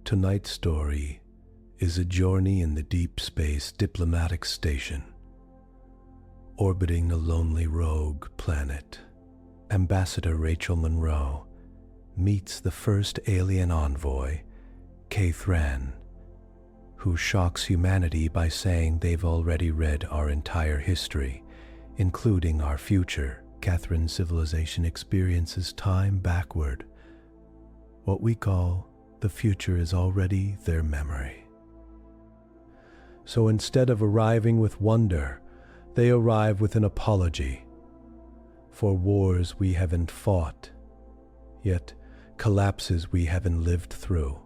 Tonight's story is a journey in the deep space diplomatic station, orbiting a lonely rogue planet. Ambassador Rachel Monroe meets the first alien envoy, Thran, who shocks humanity by saying they've already read our entire history, including our future. Catherine's civilization experiences time backward. What we call the future is already their memory. So instead of arriving with wonder, they arrive with an apology for wars we haven't fought, yet collapses we haven't lived through,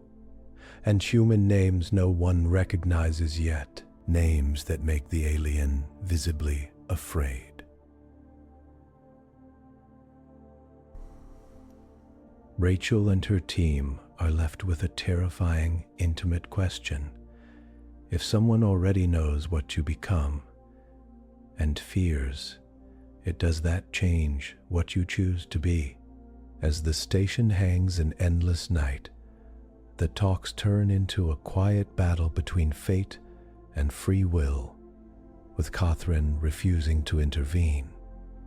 and human names no one recognizes yet, names that make the alien visibly afraid. Rachel and her team are left with a terrifying, intimate question. If someone already knows what you become and fears it, does that change what you choose to be? As the station hangs in endless night, the talks turn into a quiet battle between fate and free will, with Catherine refusing to intervene,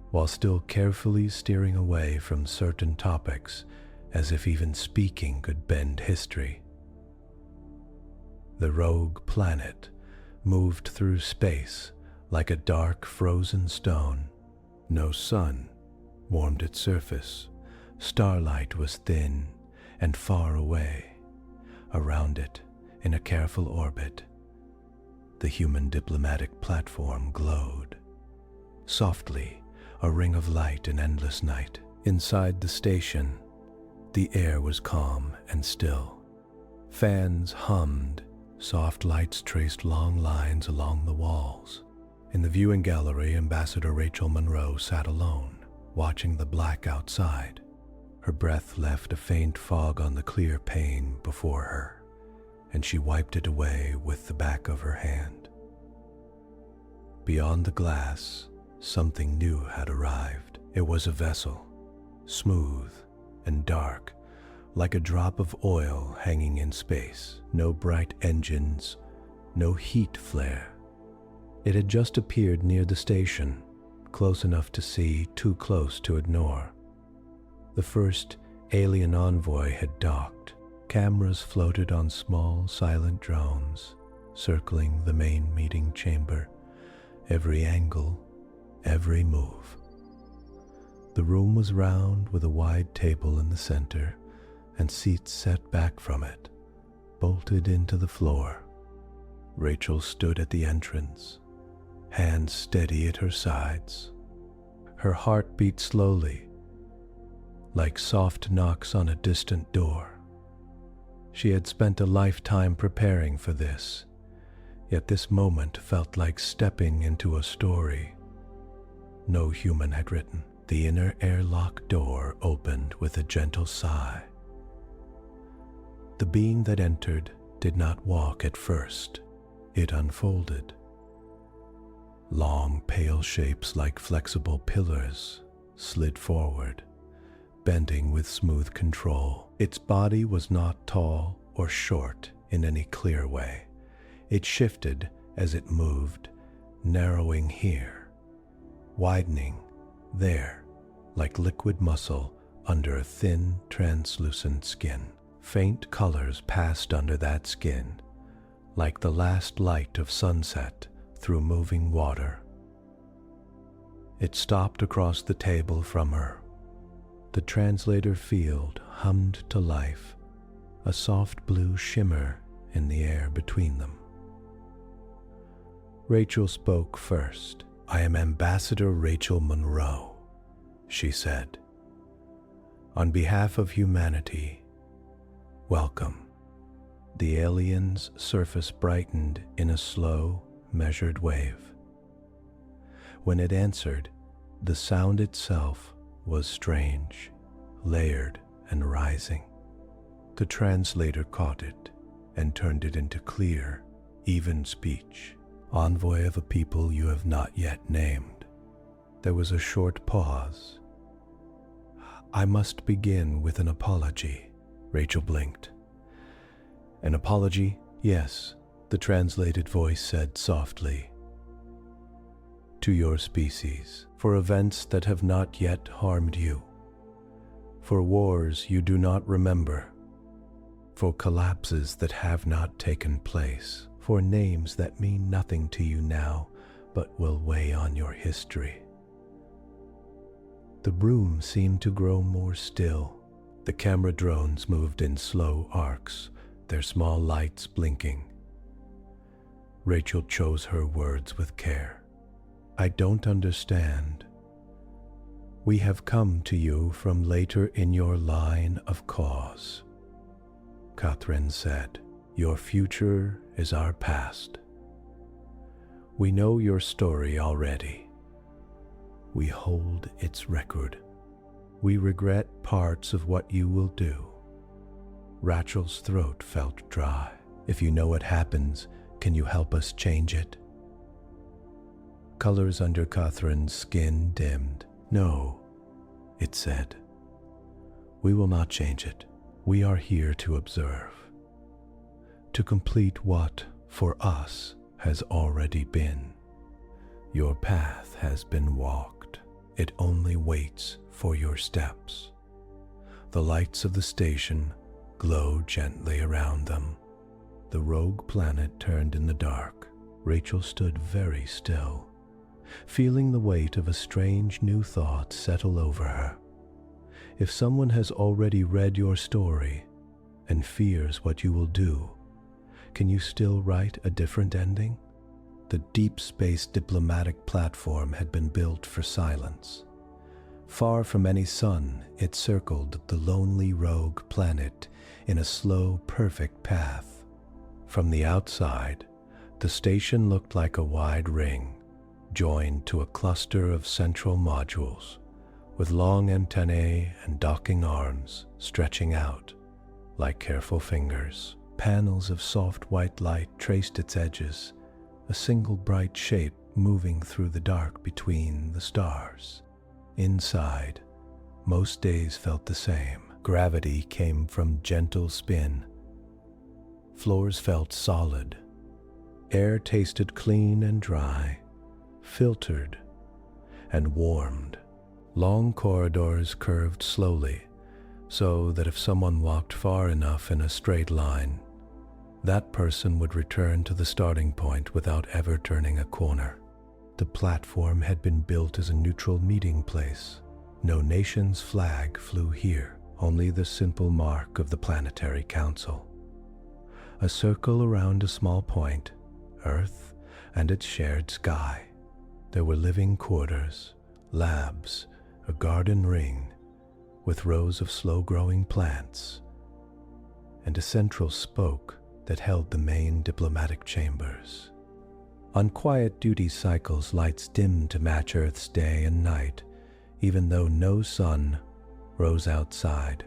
while still carefully steering away from certain topics, as if even speaking could bend history. The rogue planet moved through space like a dark frozen stone. No sun warmed its surface. Starlight was thin and far away. Around it, in a careful orbit, the human diplomatic platform glowed. Softly, a ring of light in endless night. Inside the station, the air was calm and still. Fans hummed, soft lights traced long lines along the walls. In the viewing gallery, Ambassador Rachel Monroe sat alone, watching the black outside. Her breath left a faint fog on the clear pane before her, and she wiped it away with the back of her hand. Beyond the glass, something new had arrived. It was a vessel, smooth and dark, like a drop of oil hanging in space. No bright engines, no heat flare. It had just appeared near the station, close enough to see, too close to ignore. The first alien envoy had docked. Cameras floated on small, silent drones, circling the main meeting chamber, every angle, every move. The room was round with a wide table in the center, and seats set back from it, bolted into the floor. Rachel stood at the entrance, hands steady at her sides. Her heart beat slowly, like soft knocks on a distant door. She had spent a lifetime preparing for this, yet this moment felt like stepping into a story no human had written. The inner airlock door opened with a gentle sigh. The being that entered did not walk at first. It unfolded. Long, pale shapes like flexible pillars slid forward, bending with smooth control. Its body was not tall or short in any clear way. It shifted as it moved, narrowing here, widening there, like liquid muscle under a thin, translucent skin. Faint colors passed under that skin, like the last light of sunset through moving water. It stopped across the table from her. The translator field hummed to life, a soft blue shimmer in the air between them. Rachel spoke first. "I am Ambassador Rachel Monroe," she said. "On behalf of humanity, welcome." The alien's surface brightened in a slow, measured wave. When it answered, the sound itself was strange, layered and rising. The translator caught it and turned it into clear, even speech. "Envoy of a people you have not yet named." There was a short pause. "I must begin with an apology." Rachel blinked. An apology? Yes, the translated voice said softly. To your species, for events that have not yet harmed you, for wars you do not remember, for collapses that have not taken place, for names that mean nothing to you now but will weigh on your history. The room seemed to grow more still. The camera drones moved in slow arcs, their small lights blinking. Rachel chose her words with care. I don't understand. We have come to you from later in your line of cause. Catherine said, your future is our past. We know your story already. We hold its record. We regret parts of what you will do. Rachel's throat felt dry. If you know what happens, can you help us change it? Colors under Catherine's skin dimmed. No, it said. We will not change it. We are here to observe. To complete what, for us, has already been. Your path has been walked. It only waits for your steps. The lights of the station glow gently around them. The rogue planet turned in the dark. Rachel stood very still, feeling the weight of a strange new thought settle over her. If someone has already read your story and fears what you will do, can you still write a different ending? The deep space diplomatic platform had been built for silence. Far from any sun, it circled the lonely rogue planet in a slow, perfect path. From the outside, the station looked like a wide ring, joined to a cluster of central modules, with long antennae and docking arms stretching out like careful fingers. Panels of soft white light traced its edges, a single bright shape moving through the dark between the stars. Inside, most days felt the same. Gravity came from gentle spin. Floors felt solid. Air tasted clean and dry, filtered and warmed. Long corridors curved slowly, so that if someone walked far enough in a straight line, that person would return to the starting point without ever turning a corner. The platform had been built as a neutral meeting place. No nation's flag flew here, only the simple mark of the Planetary Council. A circle around a small point, Earth and its shared sky. There were living quarters, labs, a garden ring with rows of slow-growing plants, and a central spoke that held the main diplomatic chambers. On quiet duty cycles, lights dimmed to match Earth's day and night, even though no sun rose outside.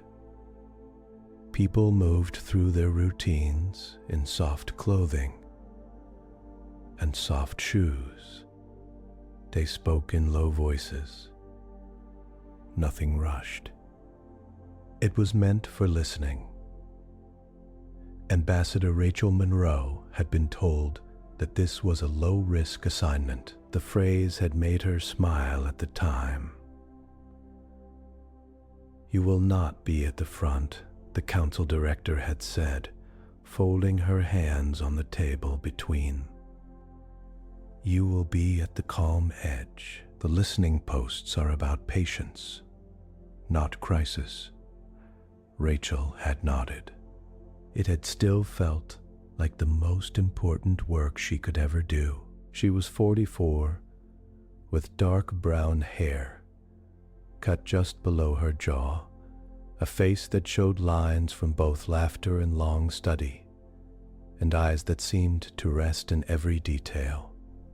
People moved through their routines in soft clothing and soft shoes. They spoke in low voices. Nothing rushed. It was meant for listening. Ambassador Rachel Monroe had been told that this was a low-risk assignment. The phrase had made her smile at the time. You will not be at the front, the council director had said, folding her hands on the table between. You will be at the calm edge. The listening posts are about patience, not crisis. Rachel had nodded. It had still felt like the most important work she could ever do. She was 44, with dark brown hair, cut just below her jaw, a face that showed lines from both laughter and long study, and eyes that seemed to rest in every detail.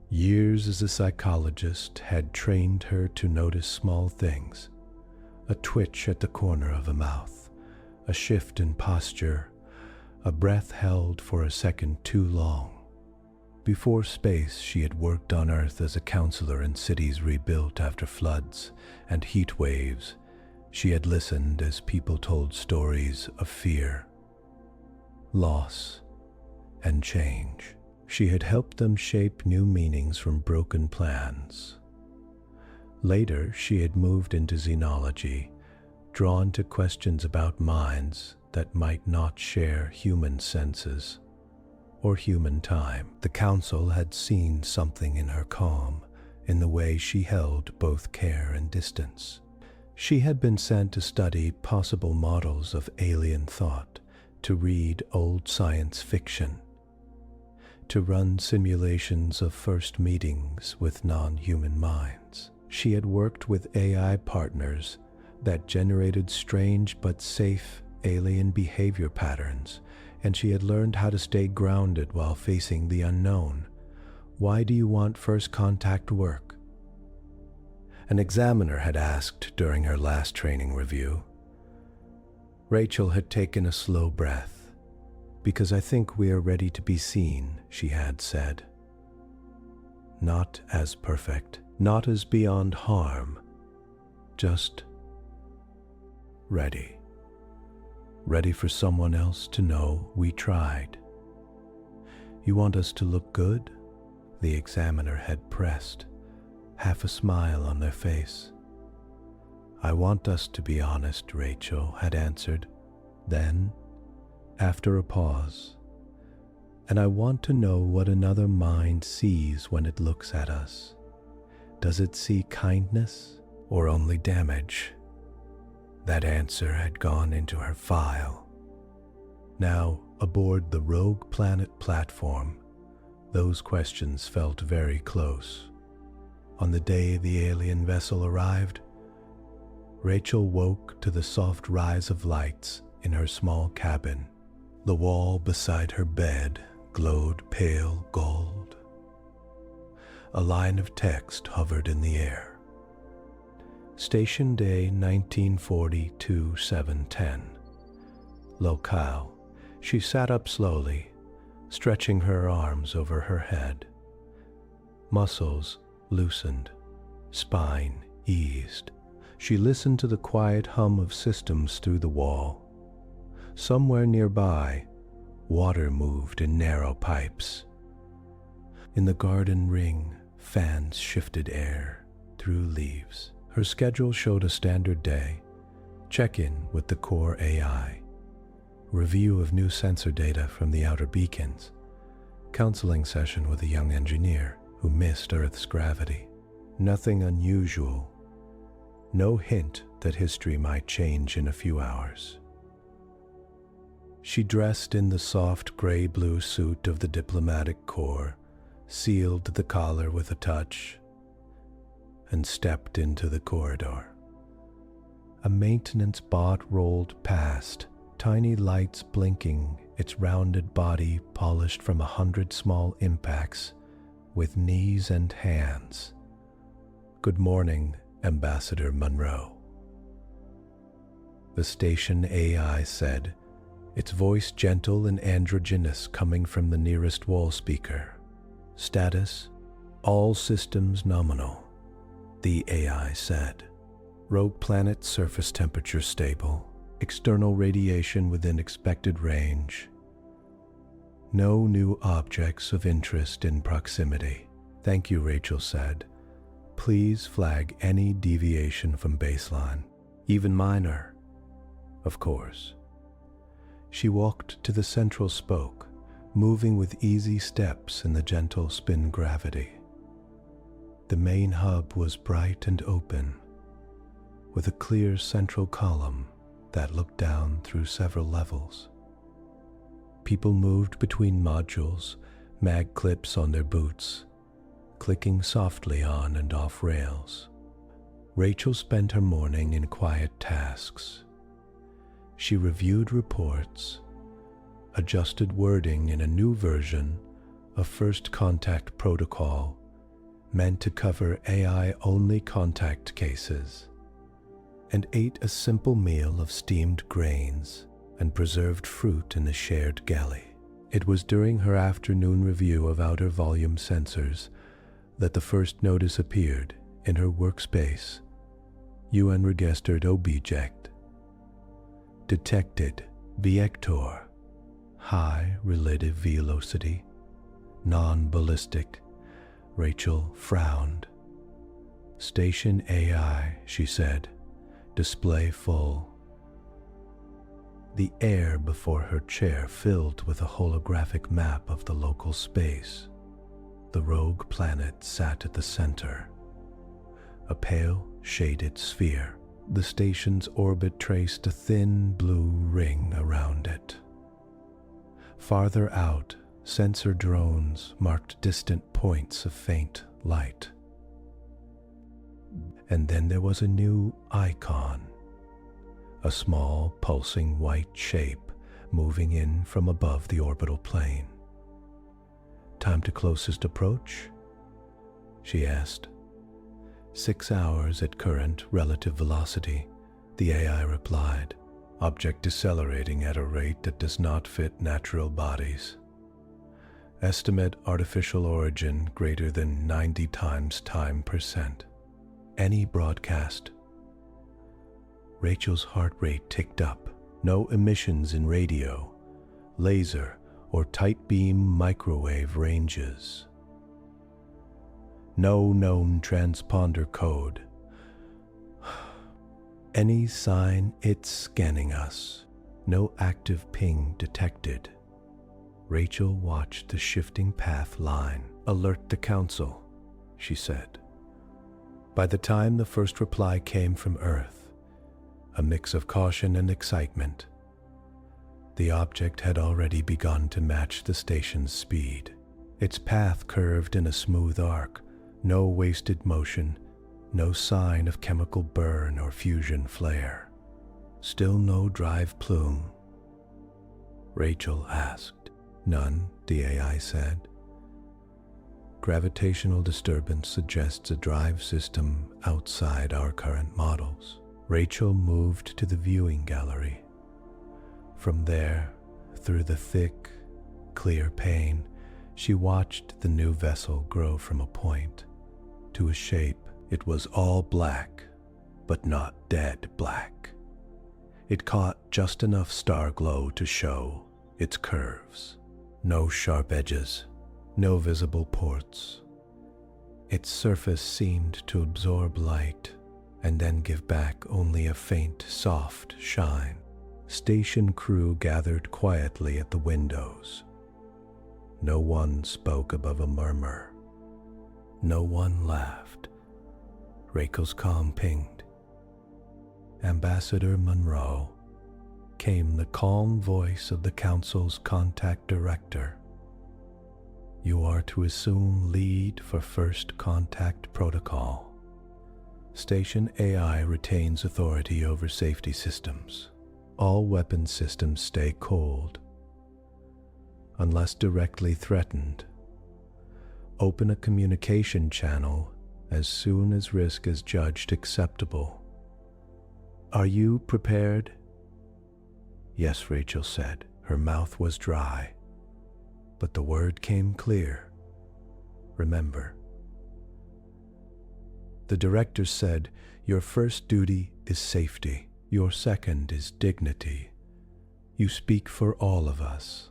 Years as a psychologist had trained her to notice small things, a twitch at the corner of a mouth, a shift in posture, a breath held for a second too long. Before space, she had worked on Earth as a counselor in cities rebuilt after floods and heat waves. She had listened as people told stories of fear. loss, and change. She had helped them shape new meanings from broken plans. Later, she had moved into xenology, drawn to questions about minds that might not share human senses or human time. The council had seen something in her calm, in the way she held both care and distance. She had been sent to study possible models of alien thought, to read old science fiction, to run simulations of first meetings with non-human minds. She had worked with AI partners that generated strange but safe alien behavior patterns, and she had learned how to stay grounded while facing the unknown. Why do you want first contact work? An examiner had asked during her last training review. Rachel had taken a slow breath. Because I think we are ready to be seen, she had said. Not as perfect, not as beyond harm, just ready. Ready for someone else to know we tried. You want us to look good? The examiner had pressed, half a smile on their face. I want us to be honest, Rachel had answered. Then, after a pause, and I want to know what another mind sees when it looks at us. Does it see kindness or only damage? That answer had gone into her file. Now, aboard the Rogue Planet platform, those questions felt very close. On the day the alien vessel arrived, Rachel woke to the soft rise of lights in her small cabin. The wall beside her bed glowed pale gold. A line of text hovered in the air. Station Day 1940-710. Locale. She sat up slowly, stretching her arms over her head. Muscles loosened, spine eased. She listened to the quiet hum of systems through the wall. Somewhere nearby, water moved in narrow pipes. In the garden ring, fans shifted air through leaves. Her schedule showed a standard day, check-in with the core AI, review of new sensor data from the outer beacons, counseling session with a young engineer who missed Earth's gravity. Nothing unusual, no hint that history might change in a few hours. She dressed in the soft gray-blue suit of the diplomatic corps, sealed the collar with a touch, and stepped into the corridor. A maintenance bot rolled past, tiny lights blinking, its rounded body polished from 100 small impacts with knees and hands. Good morning, Ambassador Monroe. The station AI said, its voice gentle and androgynous coming from the nearest wall speaker. Status, all systems nominal. The AI said. Rogue planet surface temperature stable. External radiation within expected range. No new objects of interest in proximity. Thank you, Rachel said. Please flag any deviation from baseline, even minor, of course. She walked to the central spoke, moving with easy steps in the gentle spin gravity. The main hub was bright and open, with a clear central column that looked down through several levels. People moved between modules, mag clips on their boots, clicking softly on and off rails. Rachel spent her morning in quiet tasks. She reviewed reports, adjusted wording in a new version of First Contact Protocol meant to cover AI-only contact cases, and ate a simple meal of steamed grains and preserved fruit in a shared galley. It was during her afternoon review of outer volume sensors that the first notice appeared in her workspace. UN registered object. Detected Viector. high relative velocity, non-ballistic. Rachel frowned. Station AI, she said. Display full. The air before her chair filled with a holographic map of the local space. The rogue planet sat at the center, a pale, shaded sphere. The station's orbit traced a thin blue ring around it. Farther out, sensor drones marked distant points of faint light. And then there was a new icon, a small, pulsing white shape moving in from above the orbital plane. Time to closest approach? She asked. 6 hours at current relative velocity, the AI replied. Object decelerating at a rate that does not fit natural bodies. Estimate artificial origin greater than 90 times time %. Any broadcast. Rachel's heart rate ticked up. No emissions in radio, laser, or tight beam microwave ranges. No known transponder code. Any sign it's scanning us. No active ping detected. Rachel watched the shifting path line. Alert the council, she said. By the time the first reply came from Earth, a mix of caution and excitement, the object had already begun to match the station's speed. Its path curved in a smooth arc, no wasted motion, no sign of chemical burn or fusion flare. Still no drive plume. Rachel asked. None, the AI said. Gravitational disturbance suggests a drive system outside our current models. Rachel moved to the viewing gallery. From there, through the thick, clear pane, she watched the new vessel grow from a point to a shape. It was all black, but not dead black. It caught just enough star glow to show its curves. No sharp edges, no visible ports. Its surface seemed to absorb light and then give back only a faint, soft shine. Station crew gathered quietly at the windows. No one spoke above a murmur. No one laughed. Rachel's comm pinged. Ambassador Monroe. Came the calm voice of the council's contact director. You are to assume lead for first contact protocol. Station AI retains authority over safety systems. All weapon systems stay cold. Unless directly threatened. Open a communication channel as soon as risk is judged acceptable. Are you prepared? Yes, Rachel said. Her mouth was dry, but the word came clear. Remember. The director said, your first duty is safety. Your second is dignity. You speak for all of us,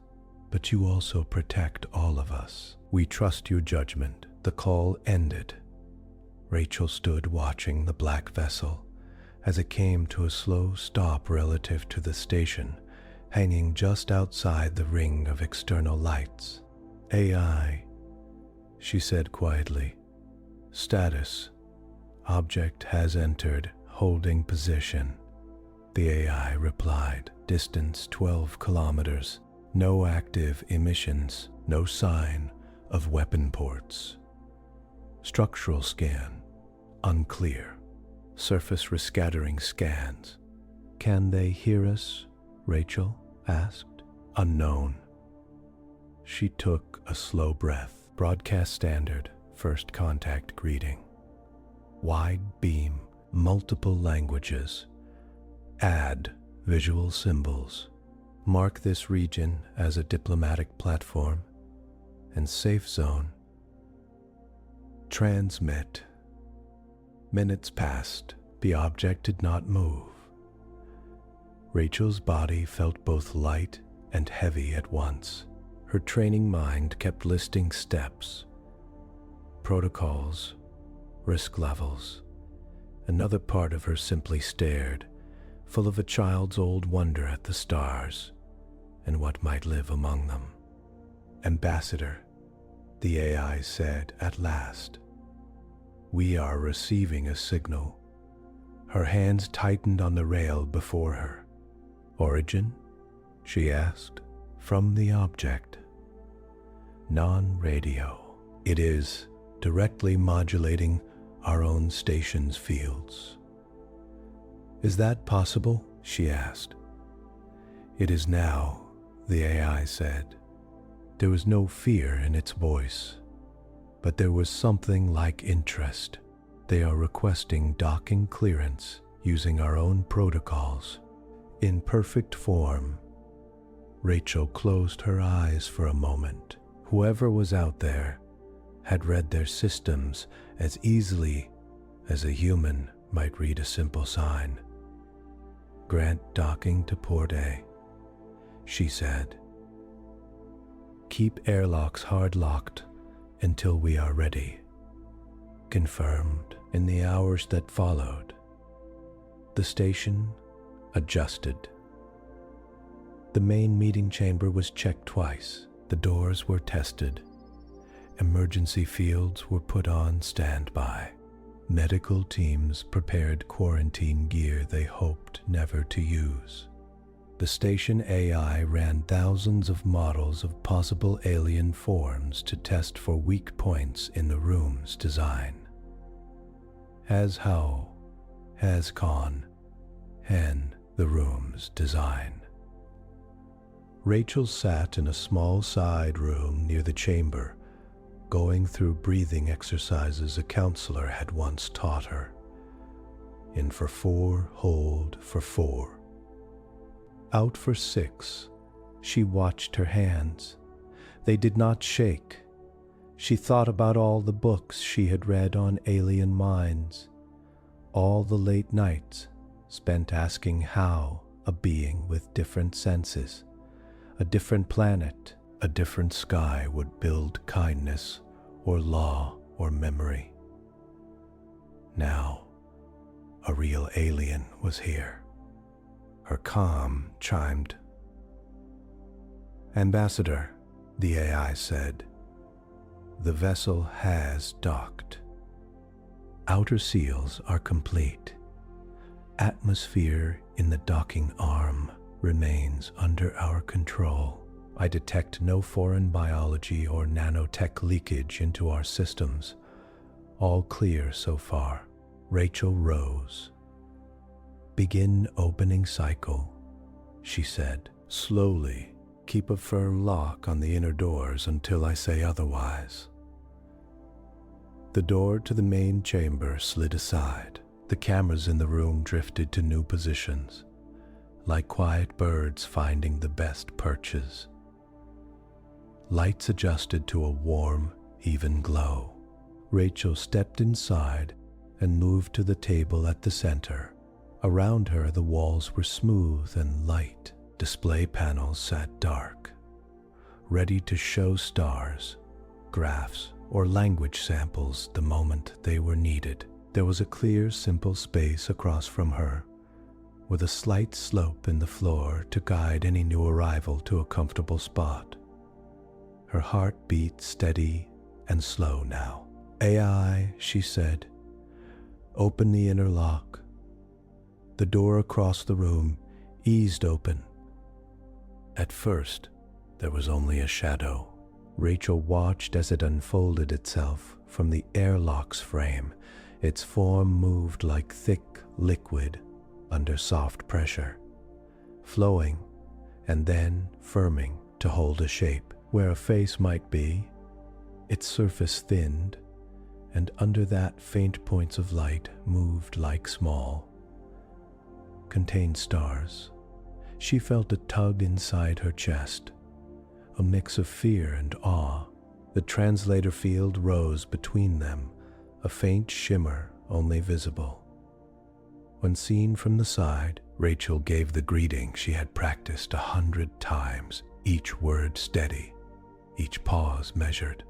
but you also protect all of us. We trust your judgment. The call ended. Rachel stood watching the black vessel as it came to a slow stop relative to the station, hanging just outside the ring of external lights. AI, she said quietly. Status. Object has entered holding position. The AI replied. Distance 12 kilometers. No active emissions. No sign of weapon ports. Structural scan. Unclear. Surface rescattering scans. Can they hear us? Rachel asked. Unknown. She took a slow breath. Broadcast standard, first contact greeting. Wide beam, multiple languages. Add visual symbols. Mark this region as a diplomatic platform and safe zone. Transmit. Minutes passed. The object did not move. Rachel's body felt both light and heavy at once. Her training mind kept listing steps, protocols, risk levels. Another part of her simply stared, full of a child's old wonder at the stars and what might live among them. "Ambassador," the AI said at last, "we are receiving a signal." Her hands tightened on the rail before her. "Origin?" she asked. "From the object. Non-radio. It is directly modulating our own station's fields." "Is that possible?" she asked. "It is now," the AI said. There was no fear in its voice, but there was something like interest. "They are requesting docking clearance using our own protocols." In perfect form, Rachel closed her eyes for a moment. Whoever was out there had read their systems as easily as a human might read a simple sign. "Grant docking to Port A," she said. "Keep airlocks hard locked until we are ready." Confirmed. In the hours that followed, the station adjusted. The main meeting chamber was checked twice. The doors were tested. Emergency fields were put on standby. Medical teams prepared quarantine gear they hoped never to use. The station AI ran thousands of models of possible alien forms to test for weak points in the room's design. Has how, has con, hen the room's design. Rachel sat in a small side room near the chamber, going through breathing exercises a counselor had once taught her. In for 4, hold for 4. Out for 6, she watched her hands. They did not shake. She thought about all the books she had read on alien minds, all the late nights spent asking how a being with different senses, a different planet, a different sky would build kindness or law or memory. Now, a real alien was here. Her calm chimed. "Ambassador," the AI said, "the vessel has docked. Outer seals are complete. Atmosphere in the docking arm remains under our control. I detect no foreign biology or nanotech leakage into our systems. All clear so far." Rachel rose. "Begin opening cycle," she said. "Slowly, keep a firm lock on the inner doors until I say otherwise." The door to the main chamber slid aside. The cameras in the room drifted to new positions, like quiet birds finding the best perches. Lights adjusted to a warm, even glow. Rachel stepped inside and moved to the table at the center. Around her, the walls were smooth and light. Display panels sat dark, ready to show stars, graphs, or language samples the moment they were needed. There was a clear, simple space across from her, with a slight slope in the floor to guide any new arrival to a comfortable spot. Her heart beat steady and slow now. "AI," she said, "open the inner lock." The door across the room eased open. At first, there was only a shadow. Rachel watched as it unfolded itself from the airlock's frame. Its form moved like thick liquid under soft pressure, flowing and then firming to hold a shape. Where a face might be, its surface thinned, and under that faint points of light moved like small, contained stars. She felt a tug inside her chest, a mix of fear and awe. The translator field rose between them, a faint shimmer only visible. When seen from the side, Rachel gave the greeting she had practiced 100 times, each word steady, each pause measured.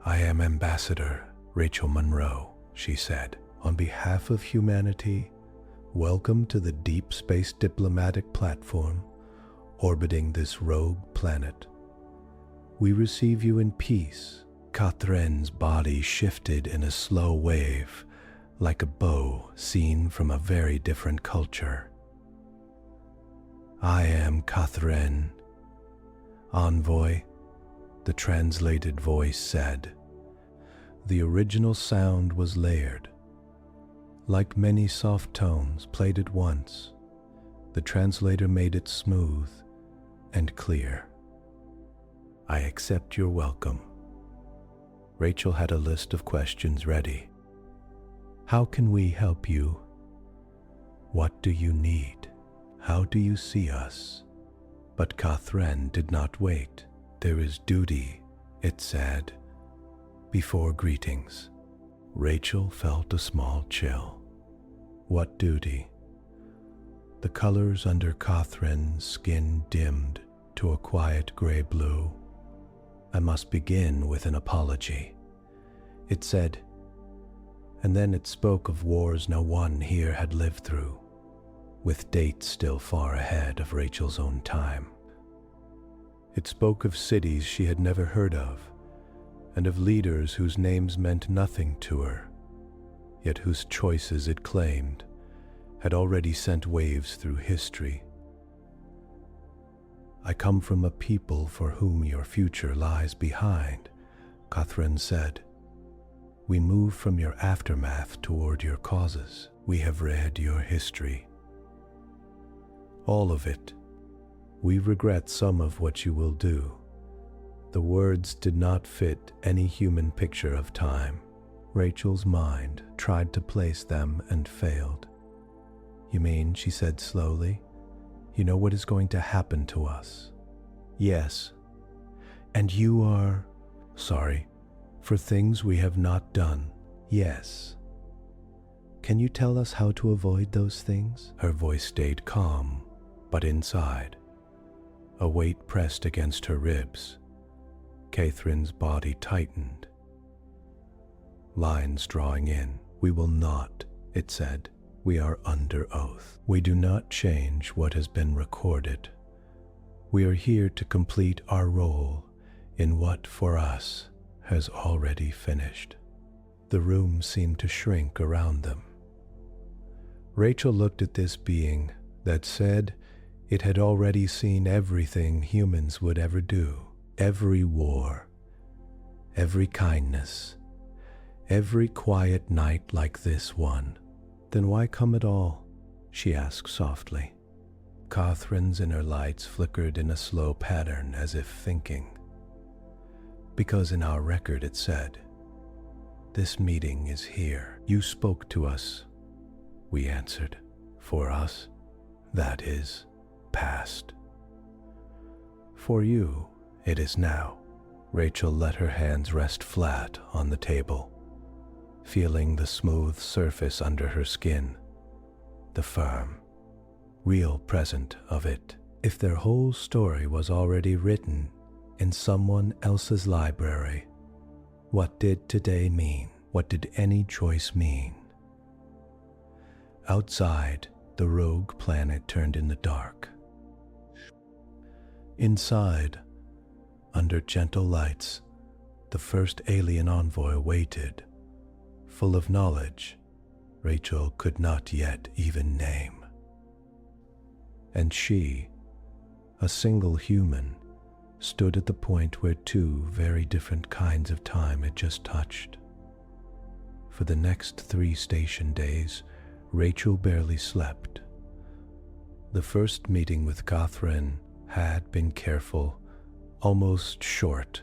"I am Ambassador Rachel Monroe," she said. "On behalf of humanity, welcome to the deep space diplomatic platform orbiting this rogue planet. We receive you in peace." Catherine's body shifted in a slow wave, like a bow seen from a very different culture. "I am Catherine, envoy," the translated voice said. The original sound was layered. Like many soft tones played at once, the translator made it smooth and clear. "I accept your welcome." Rachel had a list of questions ready. "How can we help you? What do you need? How do you see us?" But Catherine did not wait. "There is duty," it said, "before greetings." Rachel felt a small chill. What duty? The colors under Catherine's skin dimmed to a quiet gray blue. "I must begin with an apology," it said, and then it spoke of wars no one here had lived through, with dates still far ahead of Rachel's own time. It spoke of cities she had never heard of, and of leaders whose names meant nothing to her, yet whose choices it claimed had already sent waves through history. "I come from a people for whom your future lies behind," Catherine said. "We move from your aftermath toward your causes. We have read your history. All of it. We regret some of what you will do." The words did not fit any human picture of time. Rachel's mind tried to place them and failed. "You mean," she said slowly, "you know what is going to happen to us?" "Yes." "And you are—" "Sorry, for things we have not done." "Yes." "Can you tell us how to avoid those things?" Her voice stayed calm, but inside, a weight pressed against her ribs. Catherine's body tightened. Lines drawing in. "We will not," it said. "We are under oath. We do not change what has been recorded. We are here to complete our role in what, for us, has already finished." The room seemed to shrink around them. Rachel looked at this being that said it had already seen everything humans would ever do. Every war, every kindness, every quiet night like this one. "Then why come at all?" she asked softly. Catherine's inner lights flickered in a slow pattern as if thinking. "Because in our record it said, 'This meeting is here.' You spoke to us," we answered. "For us, that is past. For you, it is now." Rachel let her hands rest flat on the table, feeling the smooth surface under her skin, the firm, real present of it. If their whole story was already written in someone else's library, what did today mean? What did any choice mean? Outside, the rogue planet turned in the dark. Inside, under gentle lights, the first alien envoy waited, full of knowledge Rachel could not yet even name. And she, a single human, stood at the point where two very different kinds of time had just touched. For the next 3 station days, Rachel barely slept. The first meeting with Catherine had been careful, almost short.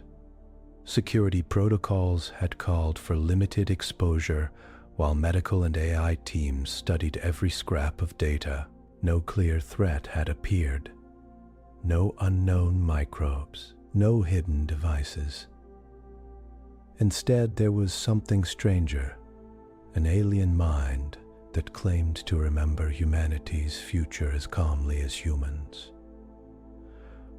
Security protocols had called for limited exposure, while medical and AI teams studied every scrap of data. No clear threat had appeared. No unknown microbes, no hidden devices. Instead, there was something stranger, an alien mind that claimed to remember humanity's future as calmly as humans.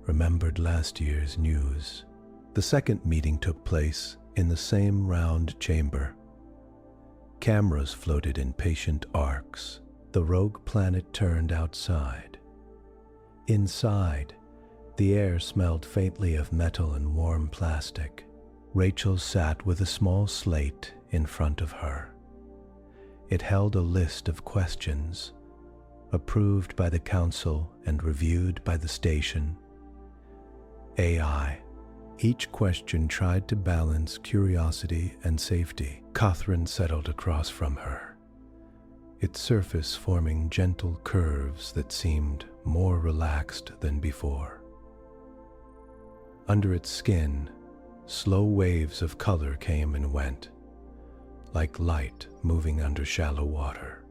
Remembered last year's news. The second meeting took place in the same round chamber. Cameras floated in patient arcs. The rogue planet turned outside. Inside, the air smelled faintly of metal and warm plastic. Rachel sat with a small slate in front of her. It held a list of questions, approved by the council and reviewed by the station. AI. Each question tried to balance curiosity and safety. Catherine settled across from her, its surface forming gentle curves that seemed more relaxed than before. Under its skin, slow waves of color came and went, like light moving under shallow water.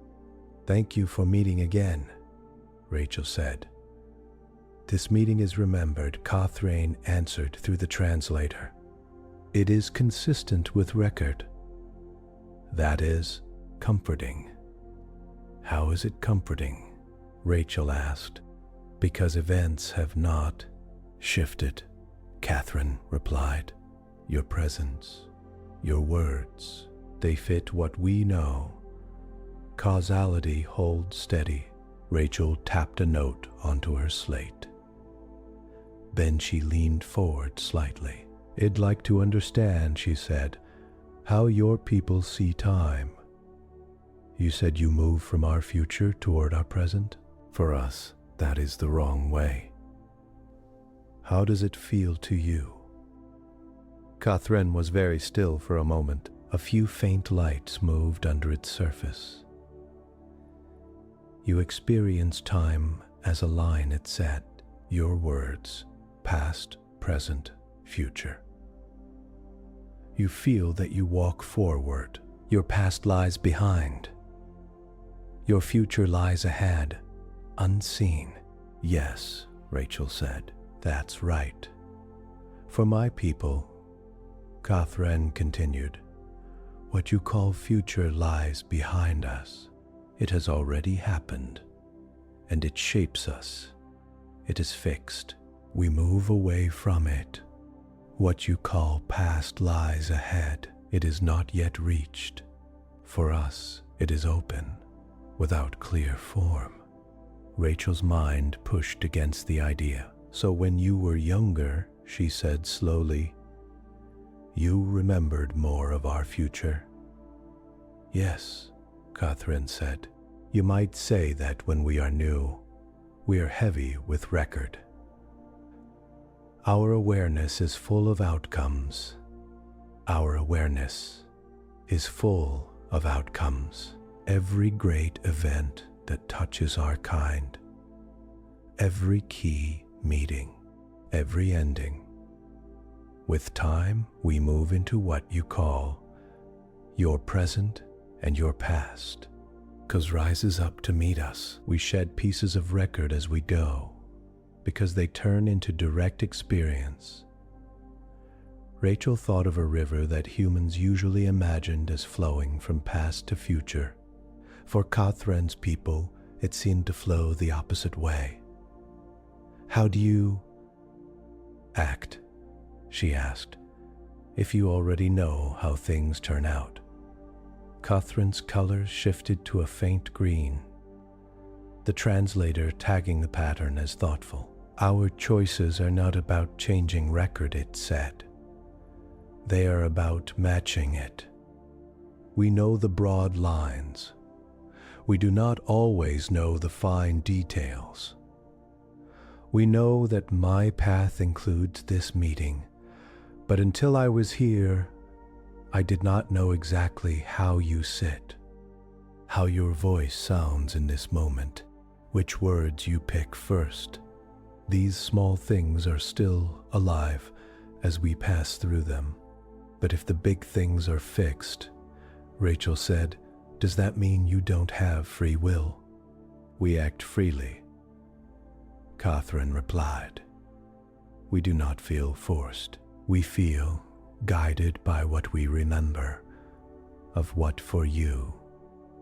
"Thank you for meeting again," Rachel said. "This meeting is remembered," Catherine answered through the translator. "It is consistent with record." "That is comforting." "How is it comforting?" Rachel asked. "Because events have not shifted," Catherine replied. "Your presence, your words, they fit what we know. Causality holds steady." Rachel tapped a note onto her slate. Then she leaned forward slightly. "I'd like to understand," she said, "how your people see time. You said you move from our future toward our present. For us, that is the wrong way. How does it feel to you?" Catherine was very still for a moment. A few faint lights moved under its surface. "You experience time as a line," it said. "Your words, past, present, future. You feel that you walk forward. Your past lies behind. Your future lies ahead, unseen." "Yes," Rachel said, "that's right. For my people," Catherine continued, "what you call future lies behind us. It has already happened, and it shapes us. It is fixed. We move away from it. What you call past lies ahead. It is not yet reached. For us, it is open, without clear form." Rachel's mind pushed against the idea. "So when you were younger," she said slowly, "you remembered more of our future?" "Yes," Catherine said. "You might say that when we are new, we are heavy with record. Our awareness is full of outcomes. Our awareness is full of outcomes. Every great event that touches our kind, every key meeting, every ending. With time, we move into what you call your present and your past. 'Cause rises up to meet us. We shed pieces of record as we go, because they turn into direct experience." Rachel thought of a river that humans usually imagined as flowing from past to future. For Catherine's people, it seemed to flow the opposite way. "How do you act?" she asked, "if you already know how things turn out?" Catherine's color shifted to a faint green, the translator tagging the pattern as thoughtful. "Our choices are not about changing record," it said. "They are about matching it. We know the broad lines. We do not always know the fine details. We know that my path includes this meeting, but until I was here, I did not know exactly how you sit, how your voice sounds in this moment, which words you pick first. These small things are still alive as we pass through them. But if the big things are fixed," Rachel said, "does that mean you don't have free will?" "We act freely," Catherine replied. "We do not feel forced. We feel guided by what we remember of what for you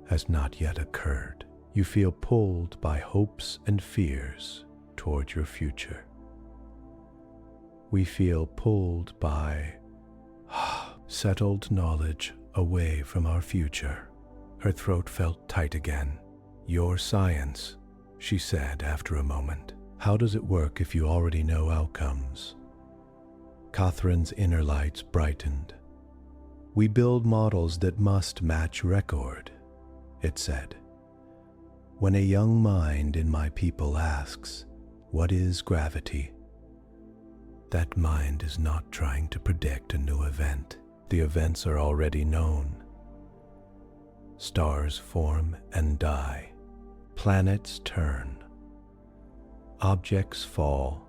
has not yet occurred. You feel pulled by hopes and fears toward your future. We feel pulled by settled knowledge away from our future. Her throat felt tight again. Your science, she said after a moment. How does it work if you already know outcomes? Catherine's inner lights brightened. We build models that must match record, it said. When a young mind in my people asks, what is gravity? That mind is not trying to predict a new event. The events are already known. Stars form and die. Planets turn. Objects fall.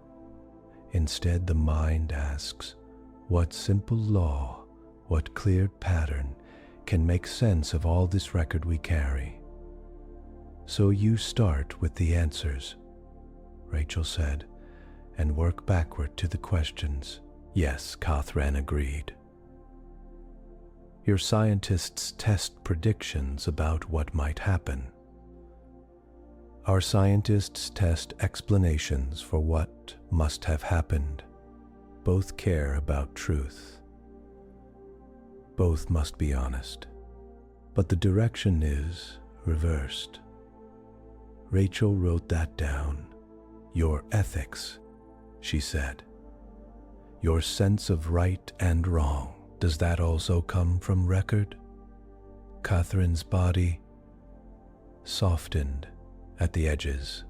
Instead, the mind asks, what simple law, what clear pattern can make sense of all this record we carry? So you start with the answers, Rachel said, and work backward to the questions. Yes, Catherine agreed. Your scientists test predictions about what might happen. Our scientists test explanations for what must have happened. Both care about truth. Both must be honest. But the direction is reversed. Rachel wrote that down. Your ethics, she said. Your sense of right and wrong. Does that also come from record? Catherine's body softened at the edges.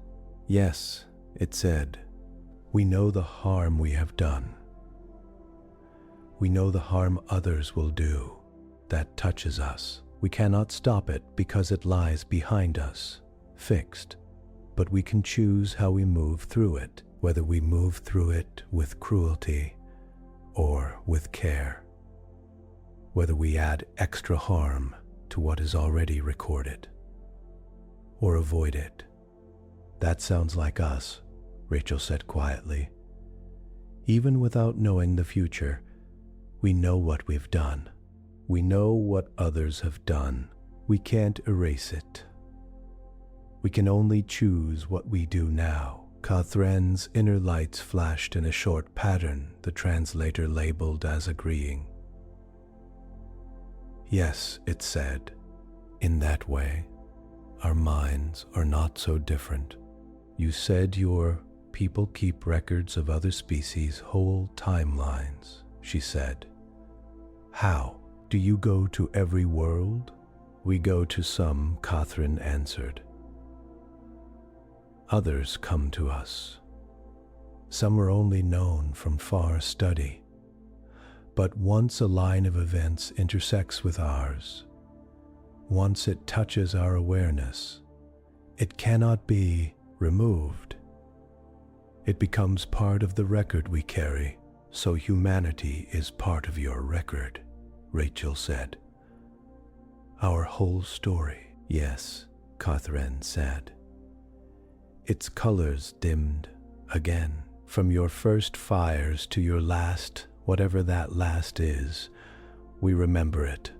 Yes, it said. We know the harm we have done. We know the harm others will do. That touches us. We cannot stop it because it lies behind us, fixed. But we can choose how we move through it, whether we move through it with cruelty or with care. Whether we add extra harm to what is already recorded or avoid it. That sounds like us, Rachel said quietly. Even without knowing the future, we know what we've done. We know what others have done. We can't erase it. We can only choose what we do now. Catherine's inner lights flashed in a short pattern the translator labeled as agreeing. Yes, it said. In that way, our minds are not so different. You said your people keep records of other species' whole timelines, she said. How? Do you go to every world? We go to some, Catherine answered. Others come to us. Some are only known from far study. But once a line of events intersects with ours, once it touches our awareness, it cannot be removed. It becomes part of the record we carry, so humanity is part of your record, Rachel said. Our whole story, yes, Catherine said. Its colors dimmed again, from your first fires to your last, whatever that last is, we remember it.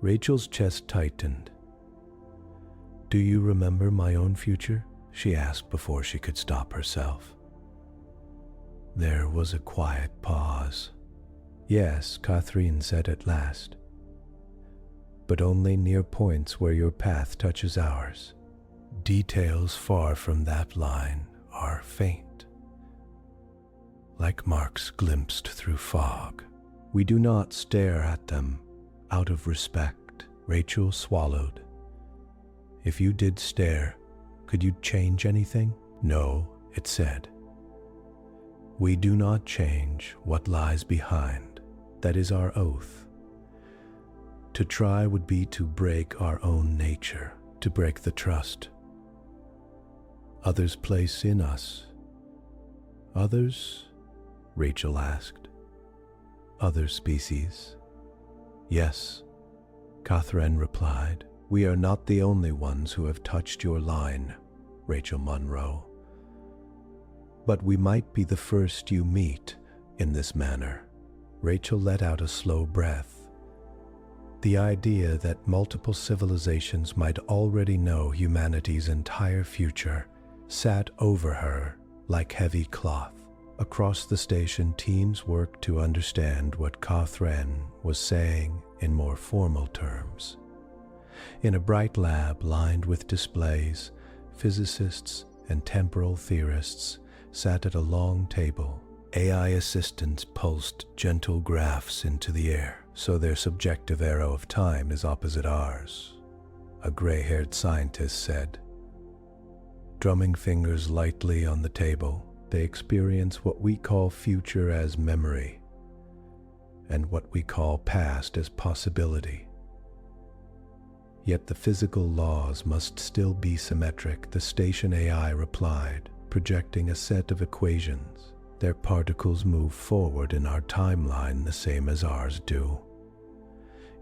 Rachel's chest tightened. Do you remember my own future? She asked before she could stop herself. There was a quiet pause. Yes, Catherine said at last. But only near points where your path touches ours. Details far from that line are faint, like marks glimpsed through fog. We do not stare at them out of respect. Rachel swallowed. If you did stare, could you change anything? No, it said. We do not change what lies behind. That is our oath. To try would be to break our own nature, to break the trust others place in us. Others? Rachel asked. Other species? Yes, Catherine replied. We are not the only ones who have touched your line, Rachel Monroe. But we might be the first you meet in this manner. Rachel let out a slow breath. The idea that multiple civilizations might already know humanity's entire future sat over her like heavy cloth. Across the station, teams worked to understand what Catherine was saying in more formal terms. In a bright lab lined with displays, physicists and temporal theorists sat at a long table. AI assistants pulsed gentle graphs into the air, so their subjective arrow of time is opposite ours, a gray-haired scientist said. Drumming fingers lightly on the table, they experience what we call future as memory, and what we call past as possibility. Yet the physical laws must still be symmetric, the station AI replied, projecting a set of equations. Their particles move forward in our timeline the same as ours do.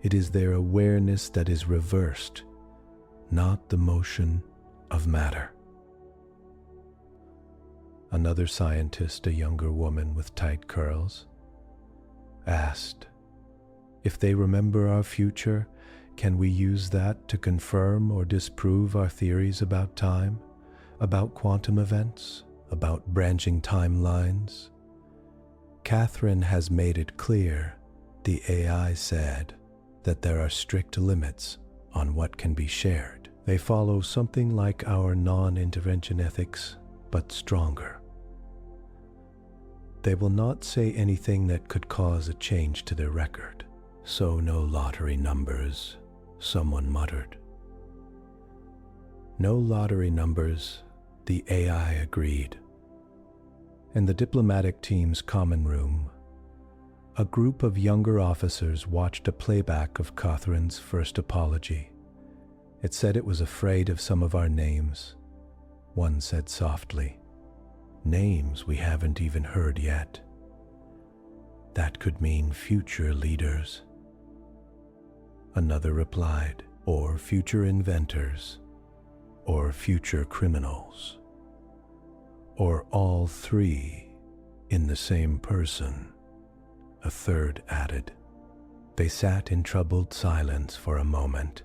It is their awareness that is reversed, not the motion of matter. Another scientist, a younger woman with tight curls, asked, "If they remember our future, can we use that to confirm or disprove our theories about time, about quantum events, about branching timelines?" Catherine has made it clear, the AI said, that there are strict limits on what can be shared. They follow something like our non-intervention ethics, but stronger. They will not say anything that could cause a change to their record. "So no lottery numbers," someone muttered. "No lottery numbers," the AI agreed. In the diplomatic team's common room, a group of younger officers watched a playback of Catherine's first apology. It said it was afraid of some of our names. One said softly, "Names we haven't even heard yet. That could mean future leaders." Another replied, "Or future inventors, or future criminals, or all three in the same person," a third added. They sat in troubled silence for a moment.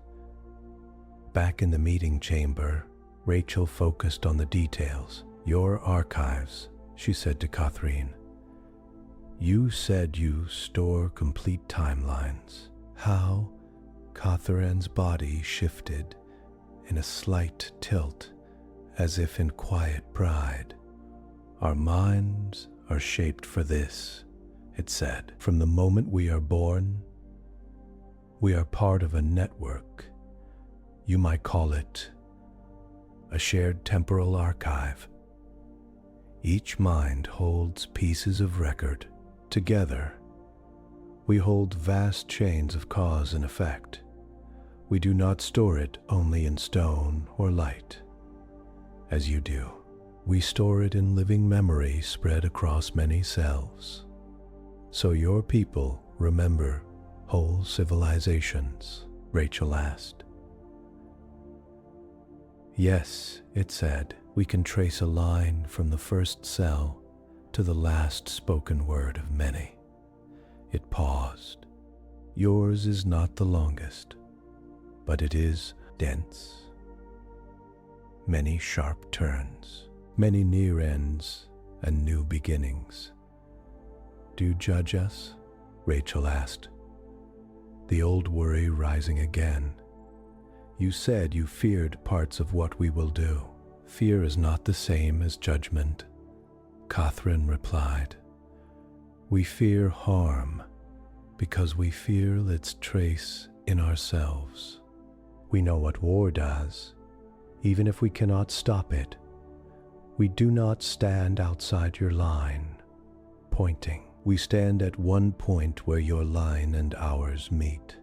Back in the meeting chamber, Rachel focused on the details. "Your archives," she said to Catherine. "You said you store complete timelines." How Catherine's body shifted in a slight tilt, as if in quiet pride. "Our minds are shaped for this," it said. "From the moment we are born, we are part of a network. You might call it a shared temporal archive. Each mind holds pieces of record. Together, we hold vast chains of cause and effect. We do not store it only in stone or light, as you do. We store it in living memory spread across many selves. So your people remember whole civilizations?" Rachel asked. "Yes," it said. "We can trace a line from the first cell to the last spoken word of many." It paused. "Yours is not the longest, but it is dense. Many sharp turns, many near ends and new beginnings." "Do you judge us?" Rachel asked, the old worry rising again. "You said you feared parts of what we will do." "Fear is not the same as judgment," Catherine replied. "We fear harm because we feel its trace in ourselves. We know what war does, even if we cannot stop it. We do not stand outside your line, pointing. We stand at one point where your line and ours meet.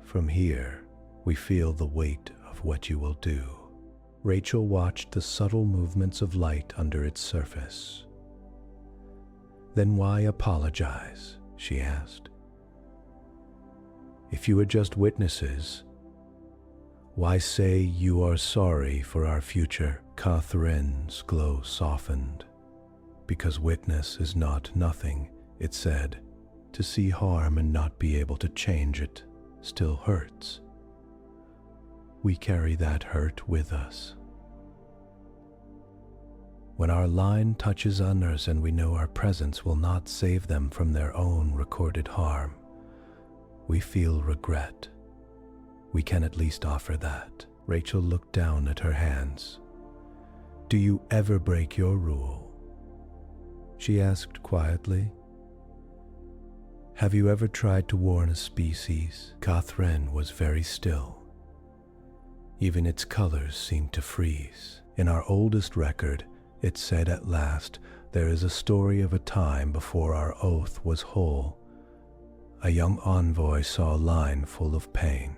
From here, we feel the weight of what you will do." Rachel watched the subtle movements of light under its surface. "Then why apologize?" she asked. "If you are just witnesses, why say you are sorry for our future?" Catherine's glow softened. "Because witness is not nothing," it said. "To see harm and not be able to change it, still hurts. We carry that hurt with us. When our line touches others and we know our presence will not save them from their own recorded harm, we feel regret. We can at least offer that. Rachel looked down at her hands. Do you ever break your rule? She asked quietly. Have you ever tried to warn a species? Catherine was very still. Even its colors seemed to freeze. In our oldest record, it said at last, there is a story of a time before our oath was whole. A young envoy saw a line full of pain.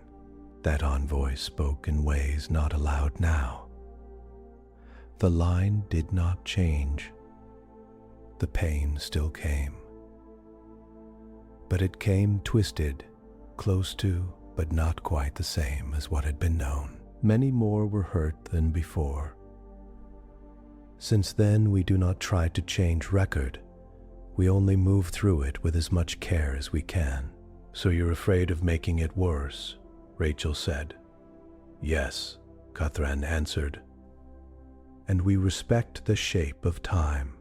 That envoy spoke in ways not allowed now. The line did not change. The pain still came. But it came twisted, close to, but not quite the same as what had been known. Many more were hurt than before. Since then, we do not try to change record. We only move through it with as much care as we can. So you're afraid of making it worse, Rachel said. Yes, Catherine answered. And we respect the shape of time.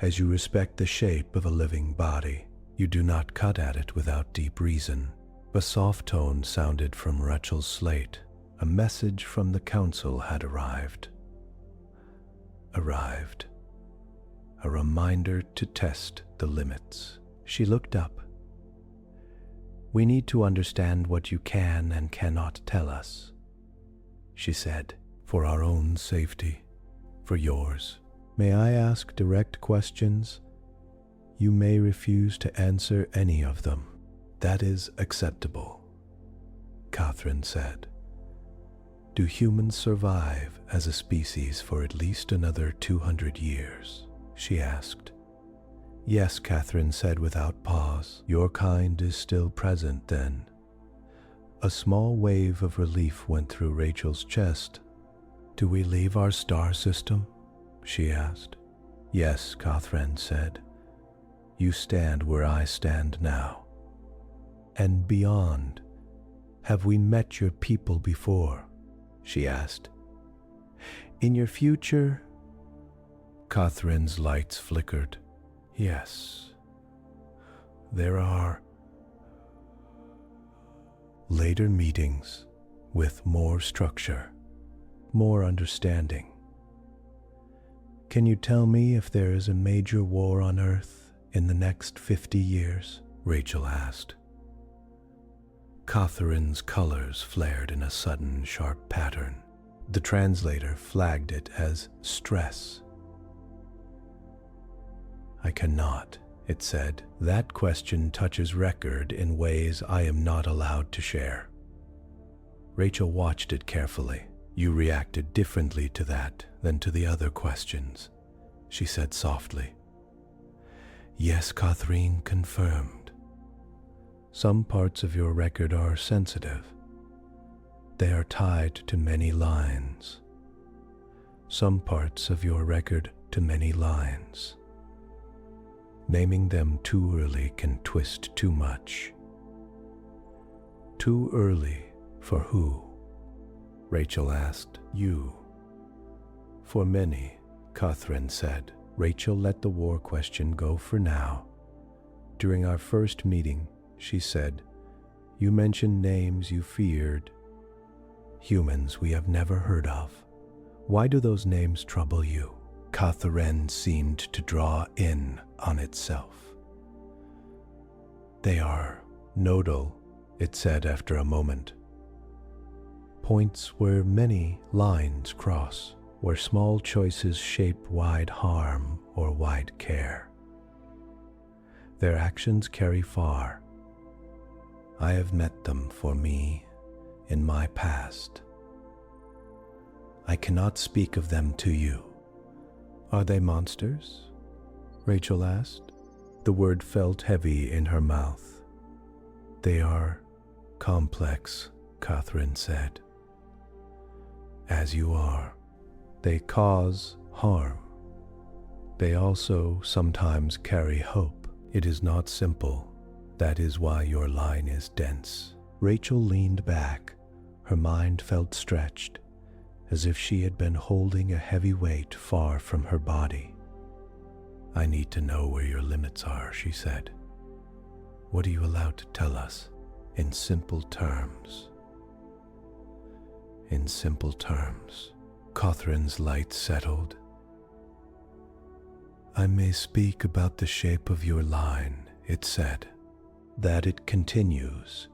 As you respect the shape of a living body, you do not cut at it without deep reason. A soft tone sounded from Rachel's slate. A message from the council had arrived. A reminder to test the limits. She looked up. We need to understand what you can and cannot tell us, she said, for our own safety, for yours. May I ask direct questions? You may refuse to answer any of them. That is acceptable, Catherine said. Do humans survive as a species for at least another 200 years? She asked. Yes, Catherine said without pause. Your kind is still present then. A small wave of relief went through Rachel's chest. Do we leave our star system? She asked. Yes, Catherine said. You stand where I stand now. And beyond, have we met your people before? She asked. In your future? Catherine's lights flickered. Yes. There are later meetings with more structure, more understanding. Can you tell me if there is a major war on Earth in the next 50 years? Rachel asked. Catherine's colors flared in a sudden, sharp pattern. The translator flagged it as stress. I cannot, it said. That question touches record in ways I am not allowed to share. Rachel watched it carefully. You reacted differently to that than to the other questions, she said softly. Yes, Catherine confirmed. Some parts of your record are sensitive. They are tied to many lines. Some parts of your record to many lines. Naming them too early can twist too much. Too early for who? Rachel asked. You. For many, Catherine said. Rachel let the war question go for now. During our first meeting, she said, you mentioned names you feared. Humans we have never heard of. Why do those names trouble you? Catherine seemed to draw in on itself. They are nodal, it said after a moment. Points where many lines cross, where small choices shape wide harm or wide care. Their actions carry far. I have met them for me in my past. I cannot speak of them to you. Are they monsters? Rachel asked. The word felt heavy in her mouth. They are complex, Catherine said. As you are. They cause harm. They also sometimes carry hope. It is not simple. That is why your line is dense. Rachel leaned back. Her mind felt stretched, as if she had been holding a heavy weight far from her body. "I need to know where your limits are," she said. "What are you allowed to tell us in simple terms?" In simple terms, Catherine's light settled. "I may speak about the shape of your line," it said, "that it continues,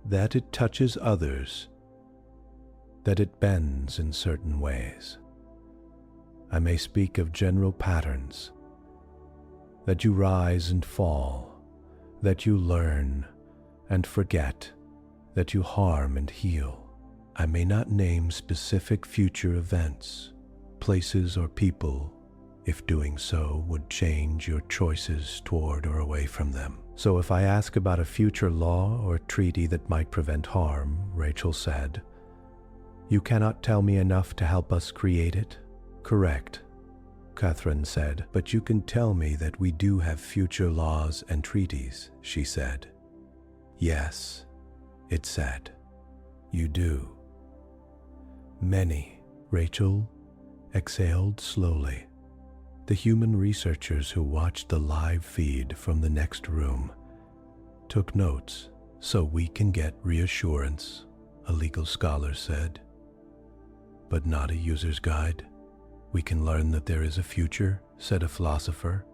that it touches others, that it bends in certain ways. I may speak of general patterns, that you rise and fall, that you learn and forget, that you harm and heal. I may not name specific future events, places, or people, if doing so would change your choices toward or away from them. So if I ask about a future law or treaty that might prevent harm," Rachel said, "you cannot tell me enough to help us create it?" "Correct," Catherine said, "but you can tell me that we do have future laws and treaties," she said. "Yes," it said, "you do." "Many," Rachel exhaled slowly. The human researchers who watched the live feed from the next room took notes so we can get reassurance, a legal scholar said. "But not a user's guide. We can learn that there is a future," said a philosopher,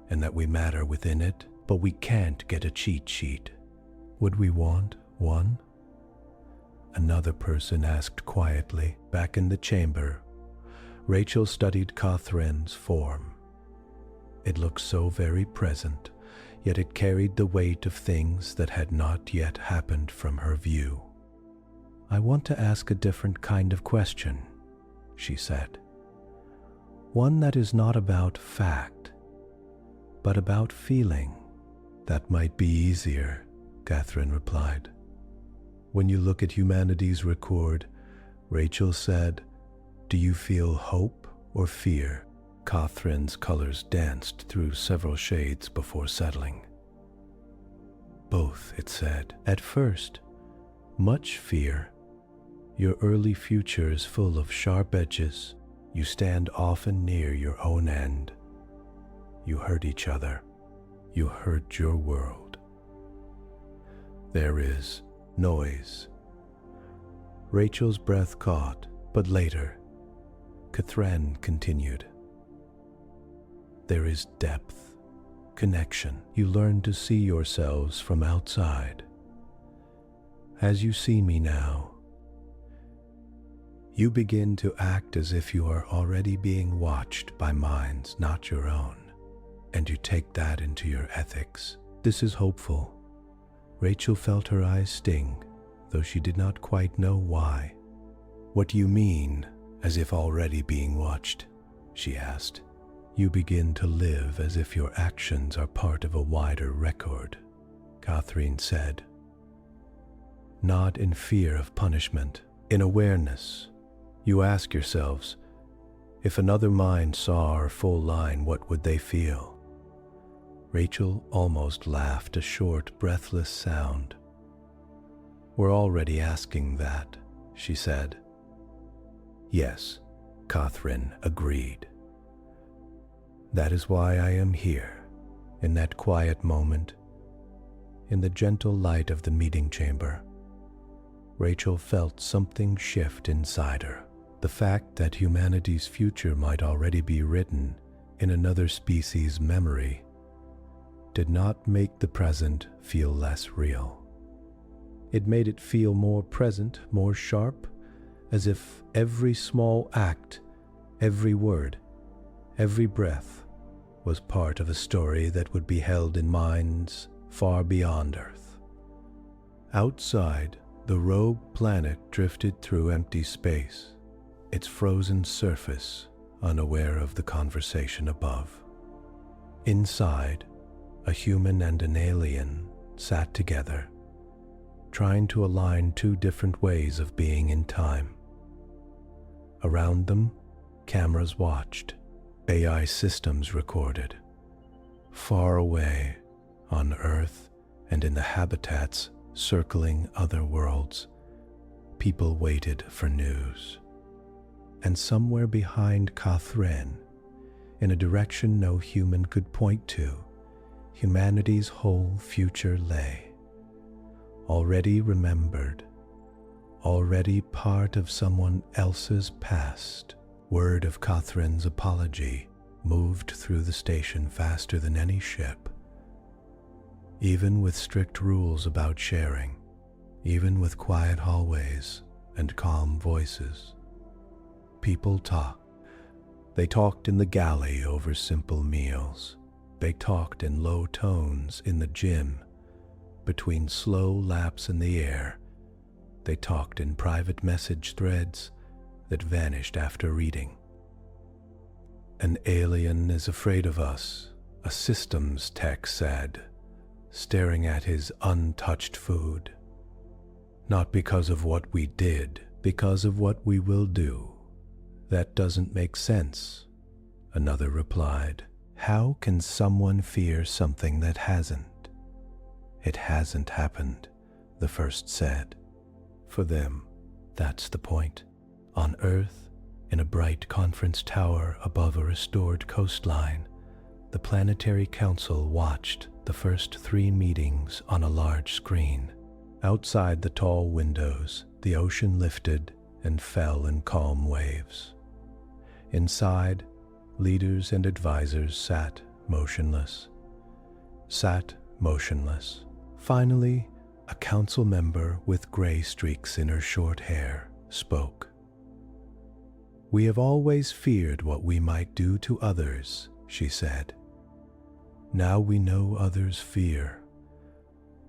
"and that we matter within it, but we can't get a cheat sheet." "Would we want one?" Another person asked quietly. Back in the chamber, Rachel studied Catherine's form. It looked so very present, yet it carried the weight of things that had not yet happened from her view. "I want to ask a different kind of question," she said. "One that is not about fact, but about feeling." "That might be easier," Catherine replied. "When you look at humanity's record," Rachel said, "do you feel hope or fear?" Catherine's colors danced through several shades before settling. "Both," it said. "At first, much fear. Your early future is full of sharp edges. You stand often near your own end. You hurt each other. You hurt your world. There is noise." Rachel's breath caught, but later, Catherine continued. "There is depth, connection. You learn to see yourselves from outside. As you see me now, you begin to act as if you are already being watched by minds not your own, and you take that into your ethics. This is hopeful." Rachel felt her eyes sting, though she did not quite know why. "What do you mean, as if already being watched?" she asked. "You begin to live as if your actions are part of a wider record," Catherine said. "Not in fear of punishment, in awareness. You ask yourselves, if another mind saw our full line, what would they feel?" Rachel almost laughed, a short, breathless sound. "We're already asking that," she said. "Yes," Catherine agreed. "That is why I am here." In that quiet moment, in the gentle light of the meeting chamber, Rachel felt something shift inside her. The fact that humanity's future might already be written in another species' memory did not make the present feel less real. It made it feel more present, more sharp, as if every small act, every word, every breath was part of a story that would be held in minds far beyond Earth. Outside, the rogue planet drifted through empty space, its frozen surface unaware of the conversation above. Inside, a human and an alien sat together, trying to align two different ways of being in time. Around them, cameras watched, AI systems recorded. Far away, on Earth and in the habitats circling other worlds. People waited for news. And somewhere behind Catherine, in a direction no human could point to, humanity's whole future lay. Already remembered, already part of someone else's past. Word of Catherine's apology moved through the station faster than any ship. Even with strict rules about sharing, even with quiet hallways and calm voices, people talked. They talked in the galley over simple meals. They talked in low tones in the gym, between slow laps in the air. They talked in private message threads that vanished after reading. An alien is afraid of us, a systems tech said, staring at his untouched food. Not because of what we did, because of what we will do. That doesn't make sense, another replied. How can someone fear something that hasn't? It hasn't happened, the first said. For them, that's the point. On Earth, in a bright conference tower above a restored coastline, the Planetary Council watched the first 3 meetings on a large screen. Outside the tall windows, the ocean lifted and fell in calm waves. Inside, leaders and advisors sat motionless. Finally, a council member with gray streaks in her short hair spoke. We have always feared what we might do to others, she said. Now we know others fear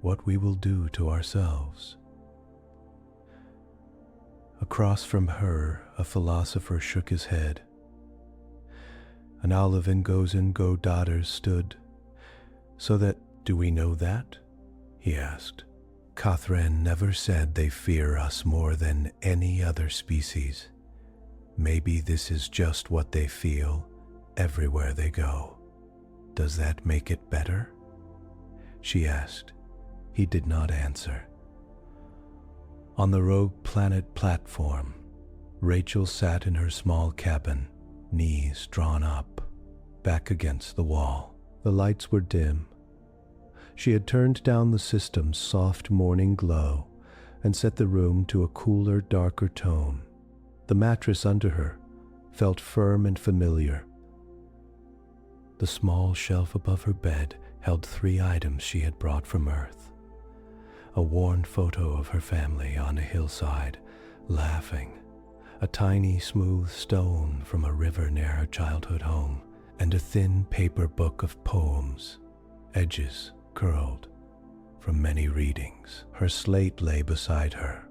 what we will do to ourselves. Across from her, a philosopher shook his head. An olive and gozen go daughters stood. So that, do we know that? He asked. Catherine never said they fear us more than any other species. Maybe this is just what they feel everywhere they go. Does that make it better? She asked. He did not answer. On the rogue planet platform, Rachel sat in her small cabin, knees drawn up, back against the wall. The lights were dim. She had turned down the system's soft morning glow and set the room to a cooler, darker tone. The mattress under her felt firm and familiar. The small shelf above her bed held 3 items she had brought from Earth. A worn photo of her family on a hillside, laughing, a tiny smooth stone from a river near her childhood home, and a thin paper book of poems, edges curled from many readings. Her slate lay beside her,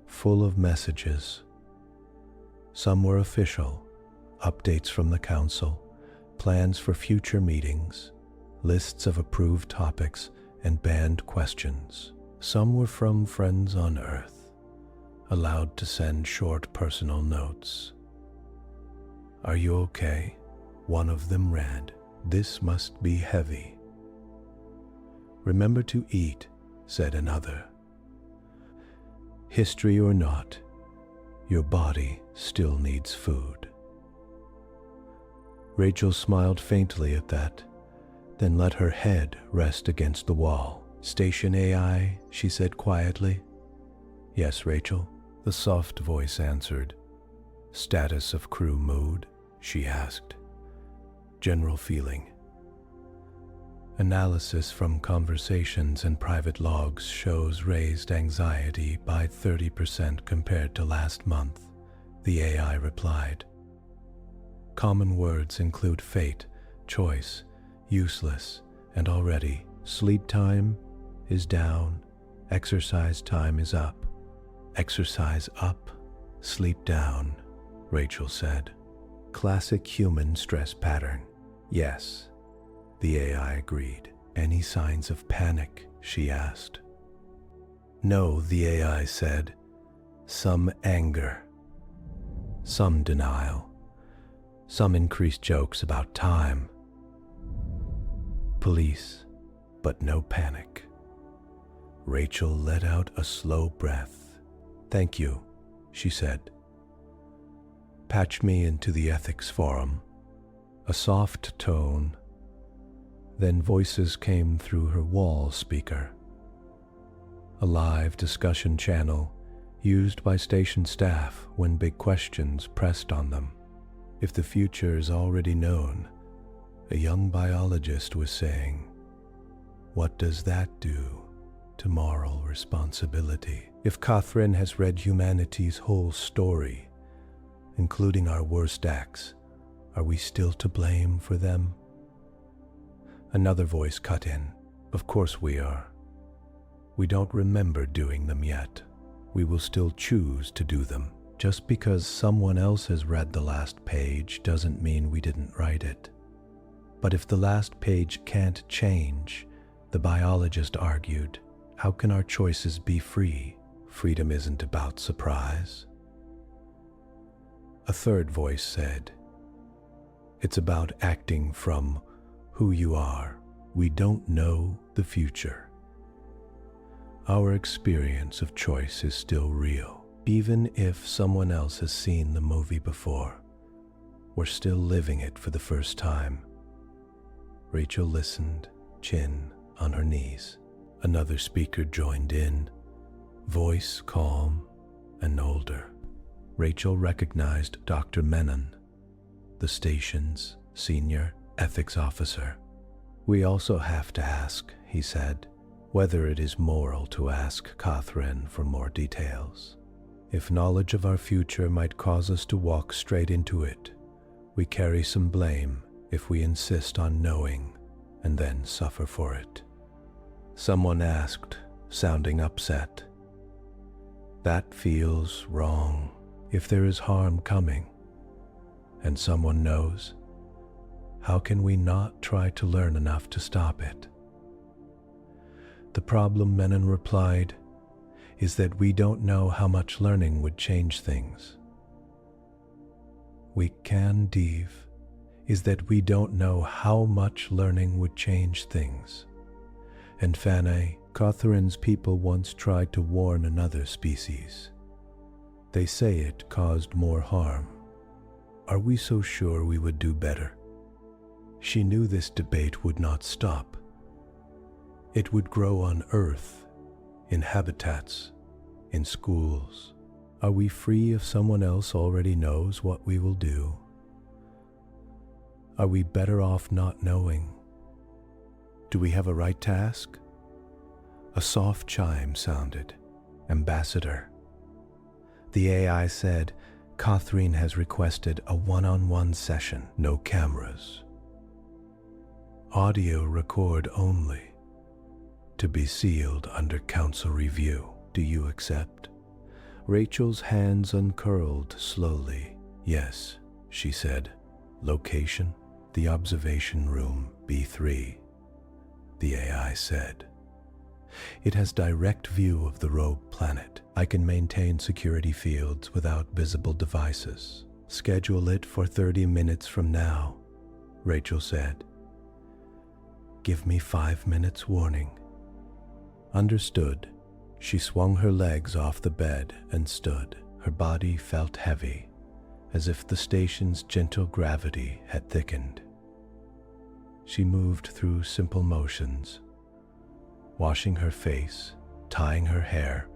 full of messages. Some were official, updates from the council, plans for future meetings, lists of approved topics, and banned questions. Some were from friends on Earth, allowed to send short personal notes. Are you okay? One of them read, This must be heavy. Remember to eat, said another. History or not, your body still needs food. Rachel smiled faintly at that, then let her head rest against the wall. Station AI, she said quietly. Yes, Rachel, the soft voice answered. Status of crew mood, she asked. General feeling. Analysis from conversations and private logs shows raised anxiety by 30% compared to last month, the AI replied. Common words include fate, choice, useless, and already. Sleep time is down, exercise time is up. Exercise up, sleep down, Rachel said. Classic human stress pattern. Yes, the AI agreed. Any signs of panic, she asked. No, the AI said. Some anger, some denial, some increased jokes about time. Police, but no panic. Rachel let out a slow breath. "Thank you," she said. "Patch me into the ethics forum." A soft tone. Then voices came through her wall speaker. A live discussion channel used by station staff when big questions pressed on them. If the future is already known, a young biologist was saying, what does that do to moral responsibility? If Catherine has read humanity's whole story, including our worst acts, are we still to blame for them? Another voice cut in. Of course we are. We don't remember doing them yet. We will still choose to do them. Just because someone else has read the last page doesn't mean we didn't write it. But if the last page can't change, the biologist argued, how can our choices be free? Freedom isn't about surprise. A third voice said, it's about acting from who you are. We don't know the future. Our experience of choice is still real. Even if someone else has seen the movie before, we're still living it for the first time. Rachel listened, chin on her knees. Another speaker joined in, voice calm and older. Rachel recognized Dr. Menon, the station's senior ethics officer. We also have to ask, he said, whether it is moral to ask Catherine for more details. If knowledge of our future might cause us to walk straight into it, we carry some blame if we insist on knowing and then suffer for it. Someone asked, sounding upset. That feels wrong. If there is harm coming, and someone knows, how can we not try to learn enough to stop it? The problem, Menon replied, is that we don't know how much learning would change things. We can, Dave, is that we don't know how much learning would change things. And Fanny, Catherine's people once tried to warn another species. They say it caused more harm. Are we so sure we would do better? She knew this debate would not stop. It would grow on Earth, in habitats, in schools. Are we free if someone else already knows what we will do? Are we better off not knowing? Do we have a right to ask? A soft chime sounded. Ambassador. The AI said, Catherine has requested a one-on-one session, no cameras. Audio record only. To be sealed under council review. Do you accept? Rachel's hands uncurled slowly. Yes, she said. Location? The observation room, B3. The AI said. It has direct view of the rogue planet. I can maintain security fields without visible devices. Schedule it for 30 minutes from now, Rachel said. Give me 5 minutes warning. Understood. She swung her legs off the bed and stood. Her body felt heavy, as if the station's gentle gravity had thickened. She moved through simple motions, washing her face, tying her hair,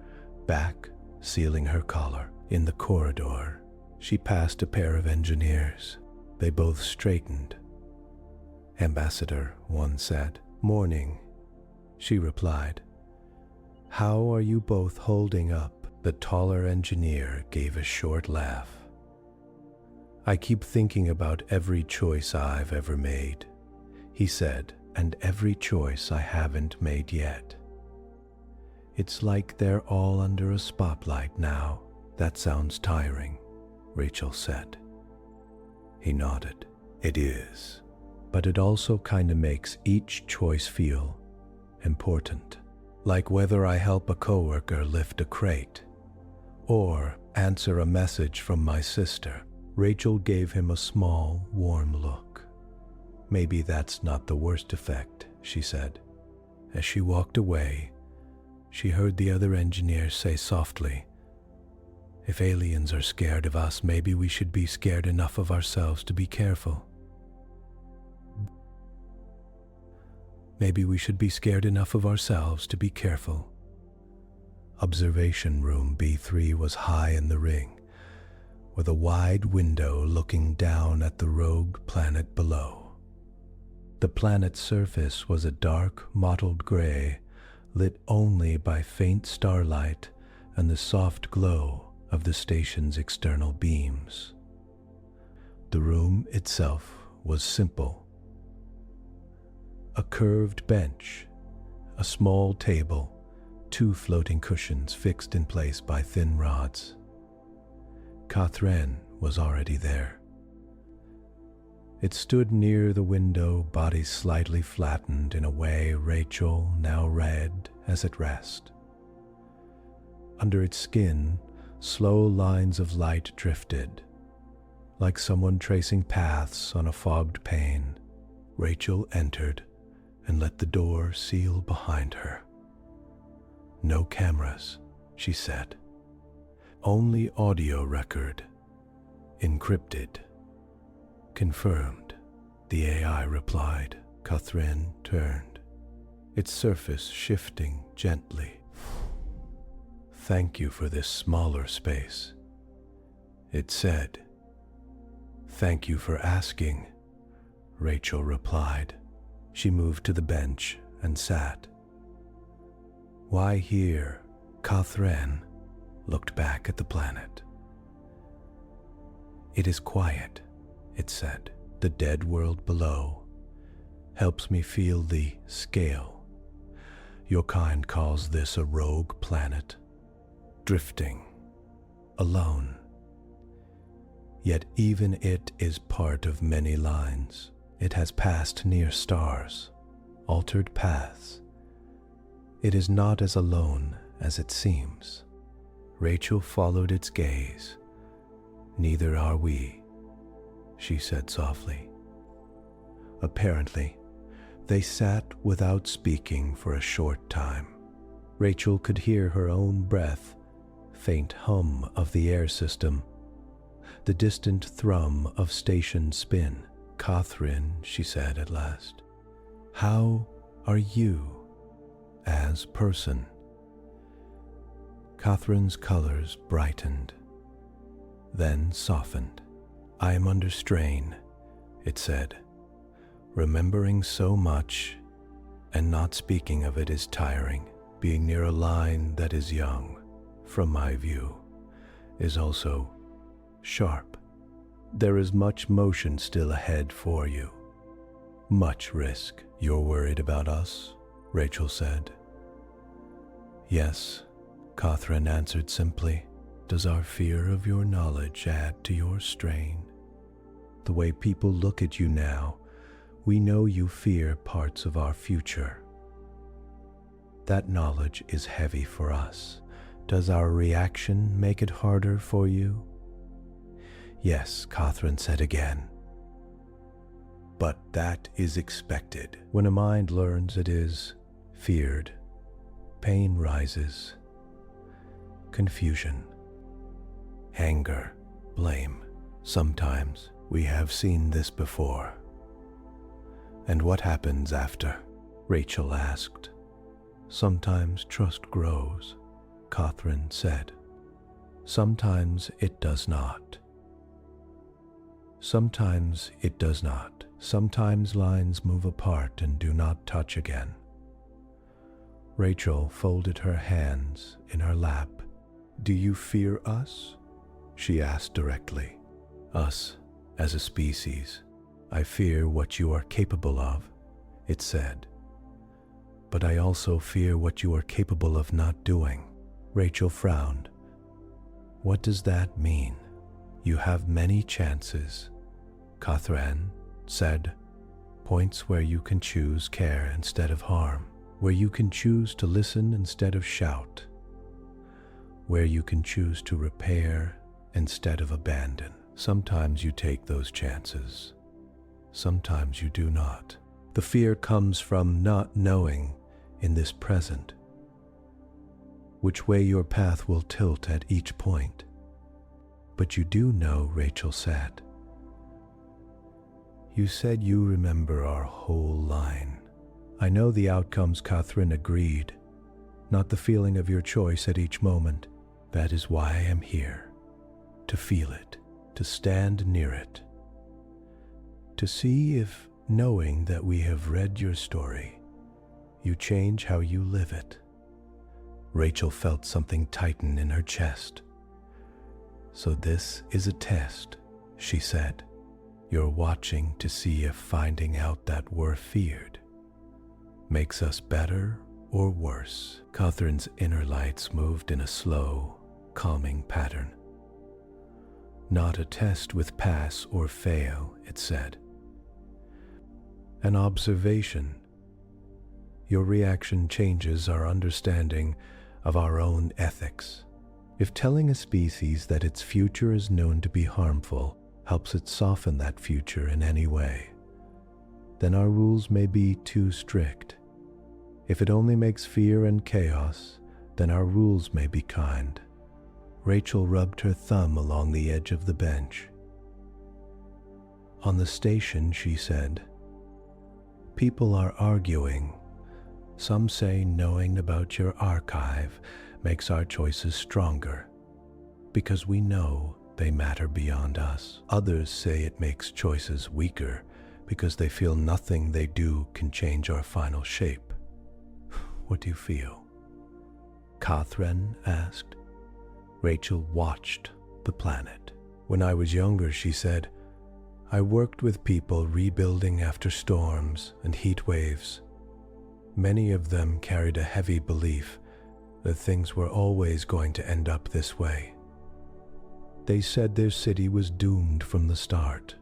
back, sealing her collar. In the corridor, she passed a pair of engineers. They both straightened. Ambassador, one said. Morning, she replied. How are you both holding up? The taller engineer gave a short laugh. I keep thinking about every choice I've ever made, he said, and every choice I haven't made yet. It's like they're all under a spotlight now. That sounds tiring, Rachel said. He nodded. It is, but it also kind of makes each choice feel important. Like whether I help a coworker lift a crate, or answer a message from my sister. Rachel gave him a small, warm look. Maybe that's not the worst effect, she said. As she walked away, She heard the other engineer say softly, "If aliens are scared of us, maybe we should be scared enough of ourselves to be careful. Maybe we should be scared enough of ourselves to be careful." Observation room B3 was high in the ring, with a wide window looking down at the rogue planet below. The planet's surface was a dark, mottled gray, lit only by faint starlight and the soft glow of the station's external beams. The room itself was simple. A curved bench, a small table, 2 floating cushions fixed in place by thin rods. Catherine was already there. It stood near the window, body slightly flattened in a way Rachel now read as at rest. Under its skin, slow lines of light drifted, like someone tracing paths on a fogged pane. Rachel entered and let the door seal behind her. "No cameras," she said. "Only audio record. Encrypted." "Confirmed," the AI replied. Catherine turned, its surface shifting gently. "Thank you for this smaller space," it said. "Thank you for asking," Rachel replied. She moved to the bench and sat. "Why here?" Catherine looked back at the planet. "It is quiet," it said. "The dead world below helps me feel the scale. Your kind calls this a rogue planet, drifting, alone. Yet even it is part of many lines. It has passed near stars, altered paths. It is not as alone as it seems." Rachel followed its gaze. "Neither are we," she said softly. Apparently, they sat without speaking for a short time. Rachel could hear her own breath, faint hum of the air system, the distant thrum of station spin. "Catherine," she said at last, "how are you as person?" Catherine's colors brightened, then softened. "I am under strain," it said. "Remembering so much and not speaking of it is tiring. Being near a line that is young, from my view, is also sharp. There is much motion still ahead for you. Much risk." "You're worried about us?" Rachel said. "Yes," Catherine answered simply. "Does our fear of your knowledge add to your strain? The way people look at you now, we know you fear parts of our future. That knowledge is heavy for us. Does our reaction make it harder for you?" "Yes," Catherine said again. "But that is expected. When a mind learns it is feared, pain rises. Confusion, anger, blame. Sometimes we have seen this before." "And what happens after?" Rachel asked. "Sometimes trust grows," Catherine said. "Sometimes it does not. Sometimes it does not. Sometimes lines move apart and do not touch again." Rachel folded her hands in her lap. "Do you fear us?" she asked directly. "Us as a species. I fear what you are capable of," it said. "But I also fear what you are capable of not doing." Rachel frowned. "What does that mean?" "You have many chances," Catherine said. "Points where you can choose care instead of harm, where you can choose to listen instead of shout, where you can choose to repair instead of abandon. Sometimes you take those chances. Sometimes you do not. The fear comes from not knowing in this present. which way your path will tilt at each point. But you do know, Rachel said. You said you remember our whole line. I know the outcomes, Catherine agreed, not the feeling of your choice at each moment. That is why I am here, to feel it, to stand near it, to see if, knowing that we have read your story, you change how you live it. Rachel felt something tighten in her chest. So this is a test, she said. You're watching to see if finding out that we're feared makes us better or worse. Catherine's inner lights moved in a slow, calming pattern. Not a test with pass or fail, it said. An observation. Your reaction changes our understanding of our own ethics. If telling a species that its future is known to be harmful helps it soften that future in any way, then our rules may be too strict. If it only makes fear and chaos, then our rules may be kind. Rachel rubbed her thumb along the edge of the bench. On the station, she said, people are arguing. Some say knowing about your archive makes our choices stronger, because we know they matter beyond us. Others say it makes choices weaker, because they feel nothing they do can change our final shape. What do you feel? Catherine asked. Rachel watched the planet. When I was younger, she said, I worked with people rebuilding after storms and heat waves. Many of them carried a heavy belief that things were always going to end up this way. They said their city was doomed from the start.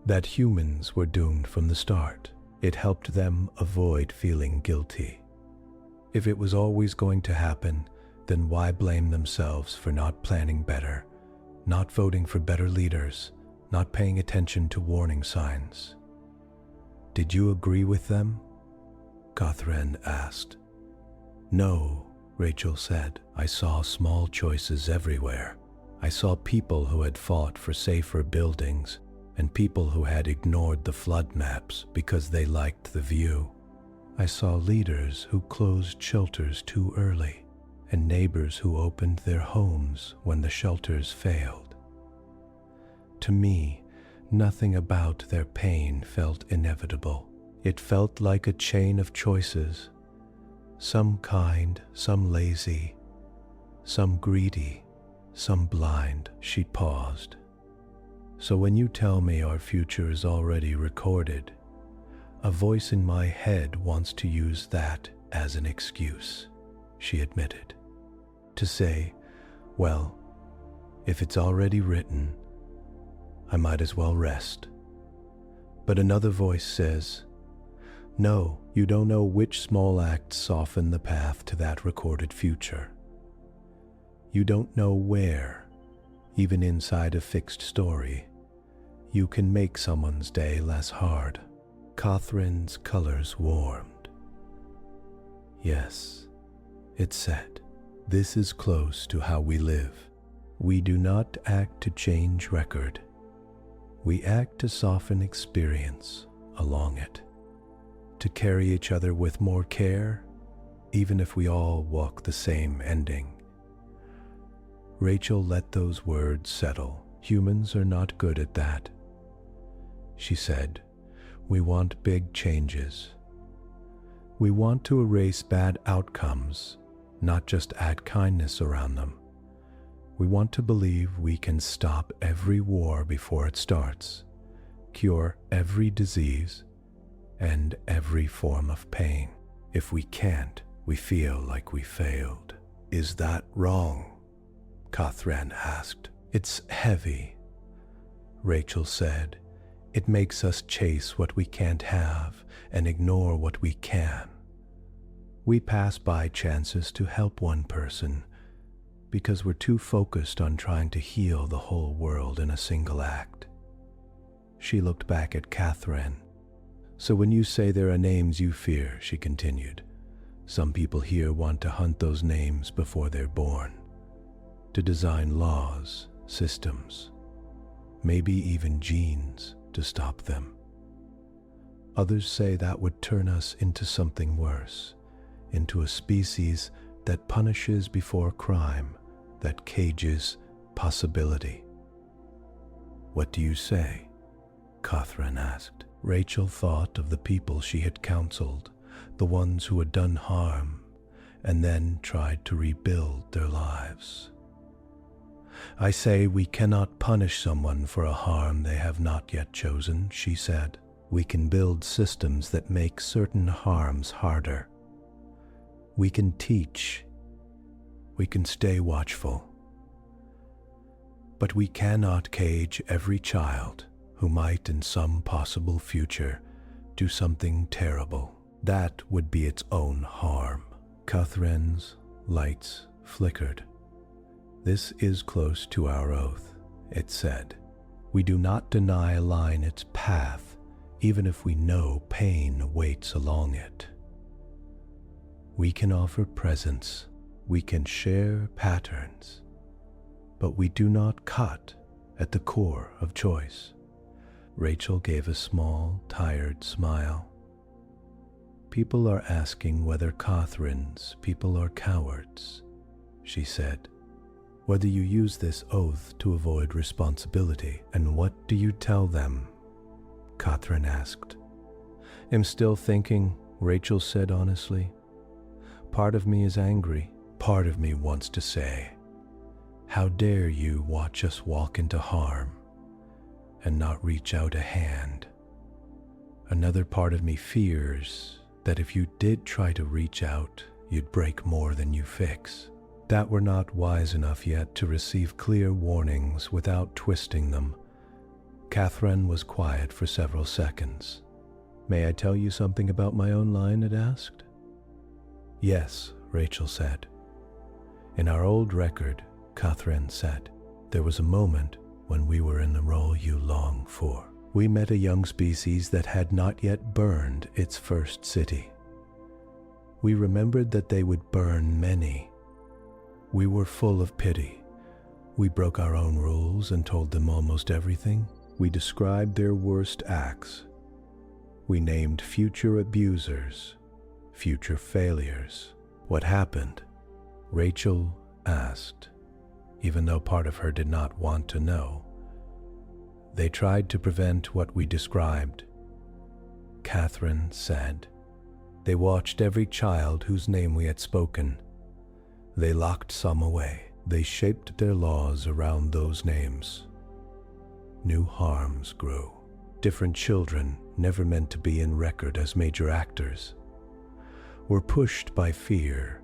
That humans were doomed from the start. It helped them avoid feeling guilty. If it was always going to happen, then why blame themselves for not planning better, not voting for better leaders, not paying attention to warning signs? Did you agree with them? Catherine asked. No, Rachel said. I saw small choices everywhere. I saw people who had fought for safer buildings and people who had ignored the flood maps because they liked the view. I saw leaders who closed shelters too early and neighbors who opened their homes when the shelters failed. To me, nothing about their pain felt inevitable. It felt like a chain of choices, some kind, some lazy, some greedy, some blind. She paused. So when you tell me our future is already recorded, a voice in my head wants to use that as an excuse, she admitted. To say, well, if it's already written, I might as well rest. But another voice says, no, you don't know which small acts soften the path to that recorded future. You don't know where, even inside a fixed story, you can make someone's day less hard. Catherine's colors warmed. Yes, it said, this is close to how we live. We do not act to change record. We act to soften experience along it, to carry each other with more care, even if we all walk the same ending. Rachel let those words settle. Humans are not good at that. She said, we want big changes. We want to erase bad outcomes, not just add kindness around them. We want to believe we can stop every war before it starts, cure every disease, and every form of pain. If we can't, we feel like we failed. Is that wrong? Catherine asked. It's heavy, Rachel said. It makes us chase what we can't have and ignore what we can. We pass by chances to help one person because we're too focused on trying to heal the whole world in a single act. She looked back at Catherine. So when you say there are names you fear, she continued, Some people here want to hunt those names before they're born, to design laws, systems, maybe even genes to stop them. Others say that would turn us into something worse, into a species that punishes before crime, that cages possibility. What do you say? Catherine asked. Rachel thought of the people she had counseled, the ones who had done harm, and then tried to rebuild their lives. I say we cannot punish someone for a harm they have not yet chosen, she said. We can build systems that make certain harms harder. We can teach. We can stay watchful. But we cannot cage every child who might in some possible future do something terrible. That would be its own harm. Catherine's lights flickered. This is close to our oath, it said. We do not deny a line its path, even if we know pain waits along it. We can offer presence, we can share patterns, but we do not cut at the core of choice. Rachel gave a small, tired smile. People are asking whether Catherine's people are cowards, she said. Whether you use this oath to avoid responsibility. And what do you tell them? Catherine asked. I'm still thinking, Rachel said honestly. Part of me is angry. Part of me wants to say, how dare you watch us walk into harm and not reach out a hand? Another part of me fears that if you did try to reach out, you'd break more than you fix. That we're not wise enough yet to receive clear warnings without twisting them. Catherine was quiet for several seconds. May I tell you something about my own line? It asked. Yes, Rachel said. In our old record, Catherine said, there was a moment when we were in the role you long for. We met a young species that had not yet burned its first city. We remembered that they would burn many. We were full of pity. We broke our own rules and told them almost everything. We described their worst acts. We named future abusers, future failures. What happened? Rachel asked, even though part of her did not want to know. They tried to prevent what we described. Catherine said. They watched every child whose name we had spoken. They locked some away. They shaped their laws around those names. New harms grew. Different children, never meant to be in record as major actors, were pushed by fear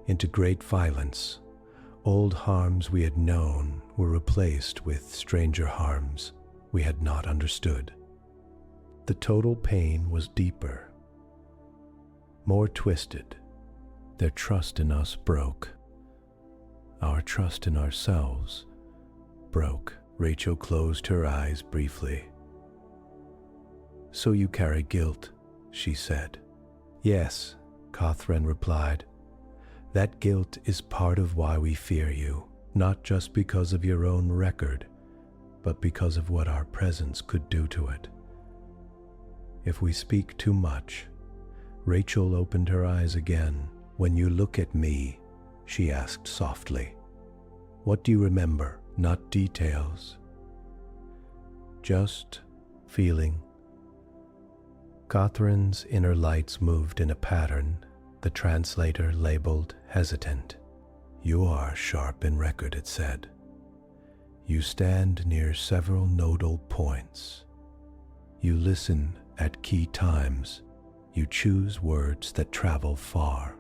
into great violence. Old harms we had known were replaced with stranger harms we had not understood. The total pain was deeper, more twisted. Their trust in us broke. Our trust in ourselves broke. Rachel closed her eyes briefly. So you carry guilt, she said. Yes, Catherine replied. That guilt is part of why we fear you, not just because of your own record, but because of what our presence could do to it. If we speak too much, Rachel opened her eyes again. When you look at me, she asked softly, what do you remember? Not details, just feeling. Catherine's inner lights moved in a pattern the translator labeled hesitant. You are sharp in record, it said. You stand near several nodal points. You listen at key times. You choose words that travel far.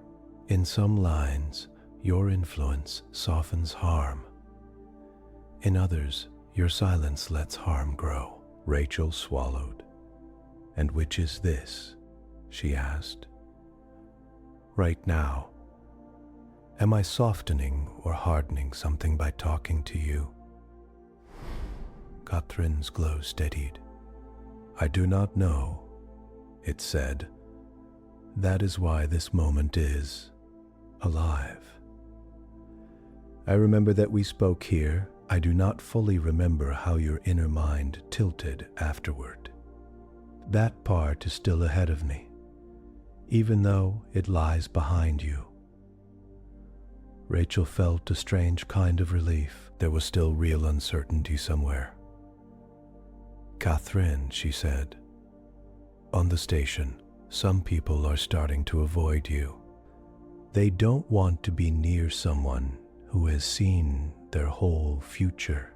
In some lines, your influence softens harm. In others, your silence lets harm grow. Rachel swallowed. And which is this? She asked. Right now, am I softening or hardening something by talking to you? Catherine's glow steadied. I do not know, it said. That is why this moment is alive. I remember that we spoke here. I do not fully remember how your inner mind tilted afterward. That part is still ahead of me, even though it lies behind you. Rachel felt a strange kind of relief. There was still real uncertainty somewhere. "Catherine," she said, "on the station, some people are starting to avoid you. They don't want to be near someone who has seen their whole future.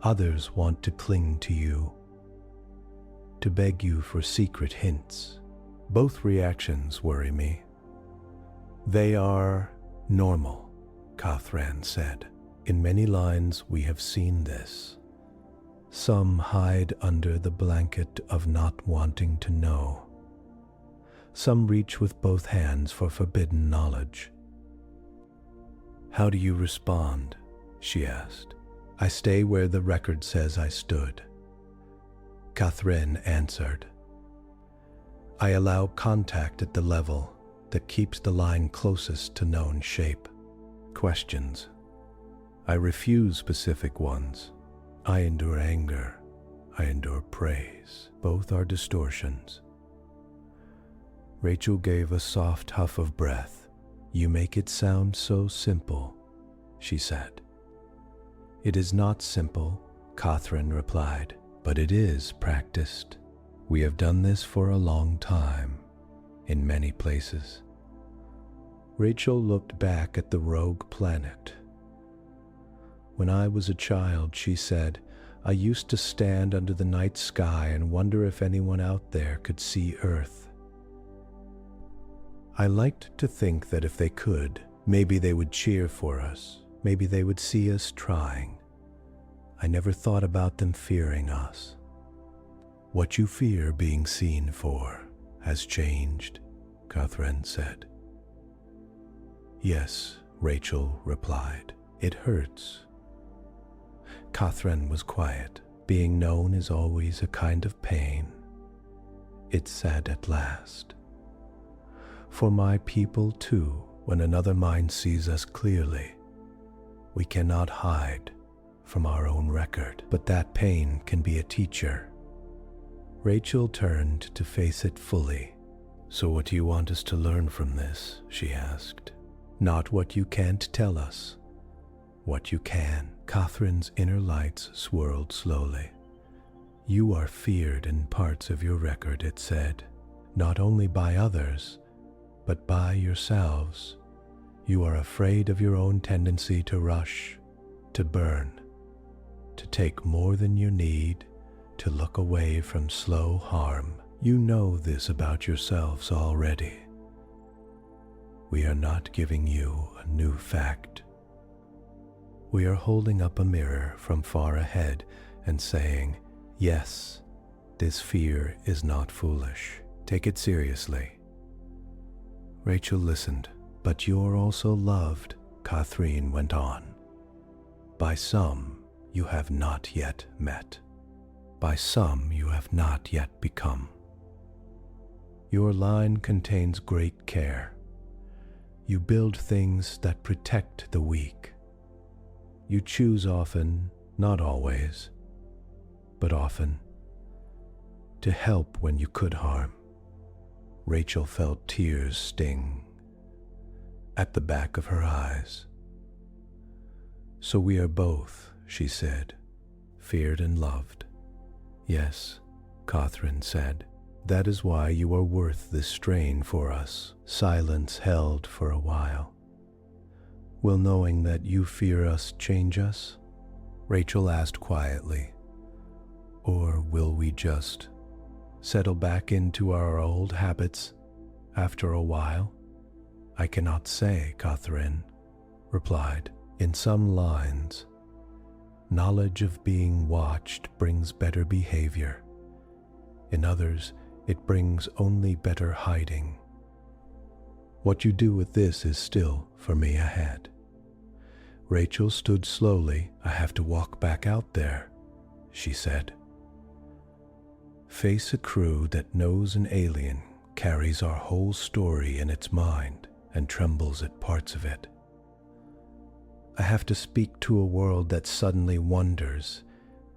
Others want to cling to you, to beg you for secret hints. Both reactions worry me." "They are normal," Catherine said. "In many lines we have seen this. Some hide under the blanket of not wanting to know. Some reach with both hands for forbidden knowledge." "How do you respond?" she asked. "I stay where the record says I stood," Catherine answered. "I allow contact at the level that keeps the line closest to known shape. Questions. I refuse specific ones. I endure anger. I endure praise. Both are distortions." Rachel gave a soft huff of breath. "You make it sound so simple," she said. "It is not simple," Catherine replied, "but it is practiced. We have done this for a long time, in many places." Rachel looked back at the rogue planet. "When I was a child," she said, "I used to stand under the night sky and wonder if anyone out there could see Earth. I liked to think that if they could, maybe they would cheer for us. Maybe they would see us trying. I never thought about them fearing us." "What you fear being seen for has changed," Catherine said. "Yes," Rachel replied. "It hurts." Catherine was quiet. "Being known is always a kind of pain," it said at last. "For my people too, when another mind sees us clearly. We cannot hide from our own record, but that pain can be a teacher." Rachel turned to face it fully. "So what do you want us to learn from this?" she asked. "Not what you can't tell us. What you can." Catherine's inner lights swirled slowly. "You are feared in parts of your record," it said, "not only by others, but by yourselves. You are afraid of your own tendency to rush, to burn, to take more than you need, to look away from slow harm. You know this about yourselves already. We are not giving you a new fact. We are holding up a mirror from far ahead and saying, yes, this fear is not foolish. Take it seriously." Rachel listened. "But you're also loved," Catherine went on. "By some you have not yet met. By some you have not yet become. Your line contains great care. You build things that protect the weak. You choose often, not always, but often, to help when you could harm." Rachel felt tears sting at the back of her eyes. "So we are both," she said, "feared and loved." "Yes," Catherine said. "That is why you are worth this strain for us." Silence held for a while. "Will knowing that you fear us change us?" Rachel asked quietly. "Or will we just settle back into our old habits after a while?" "I cannot say," Catherine replied. "In some lines, knowledge of being watched brings better behavior. In others, it brings only better hiding. What you do with this is still for me ahead." Rachel stood slowly. "I have to walk back out there," she said. "Face a crew that knows an alien carries our whole story in its mind and trembles at parts of it. I have to speak to a world that suddenly wonders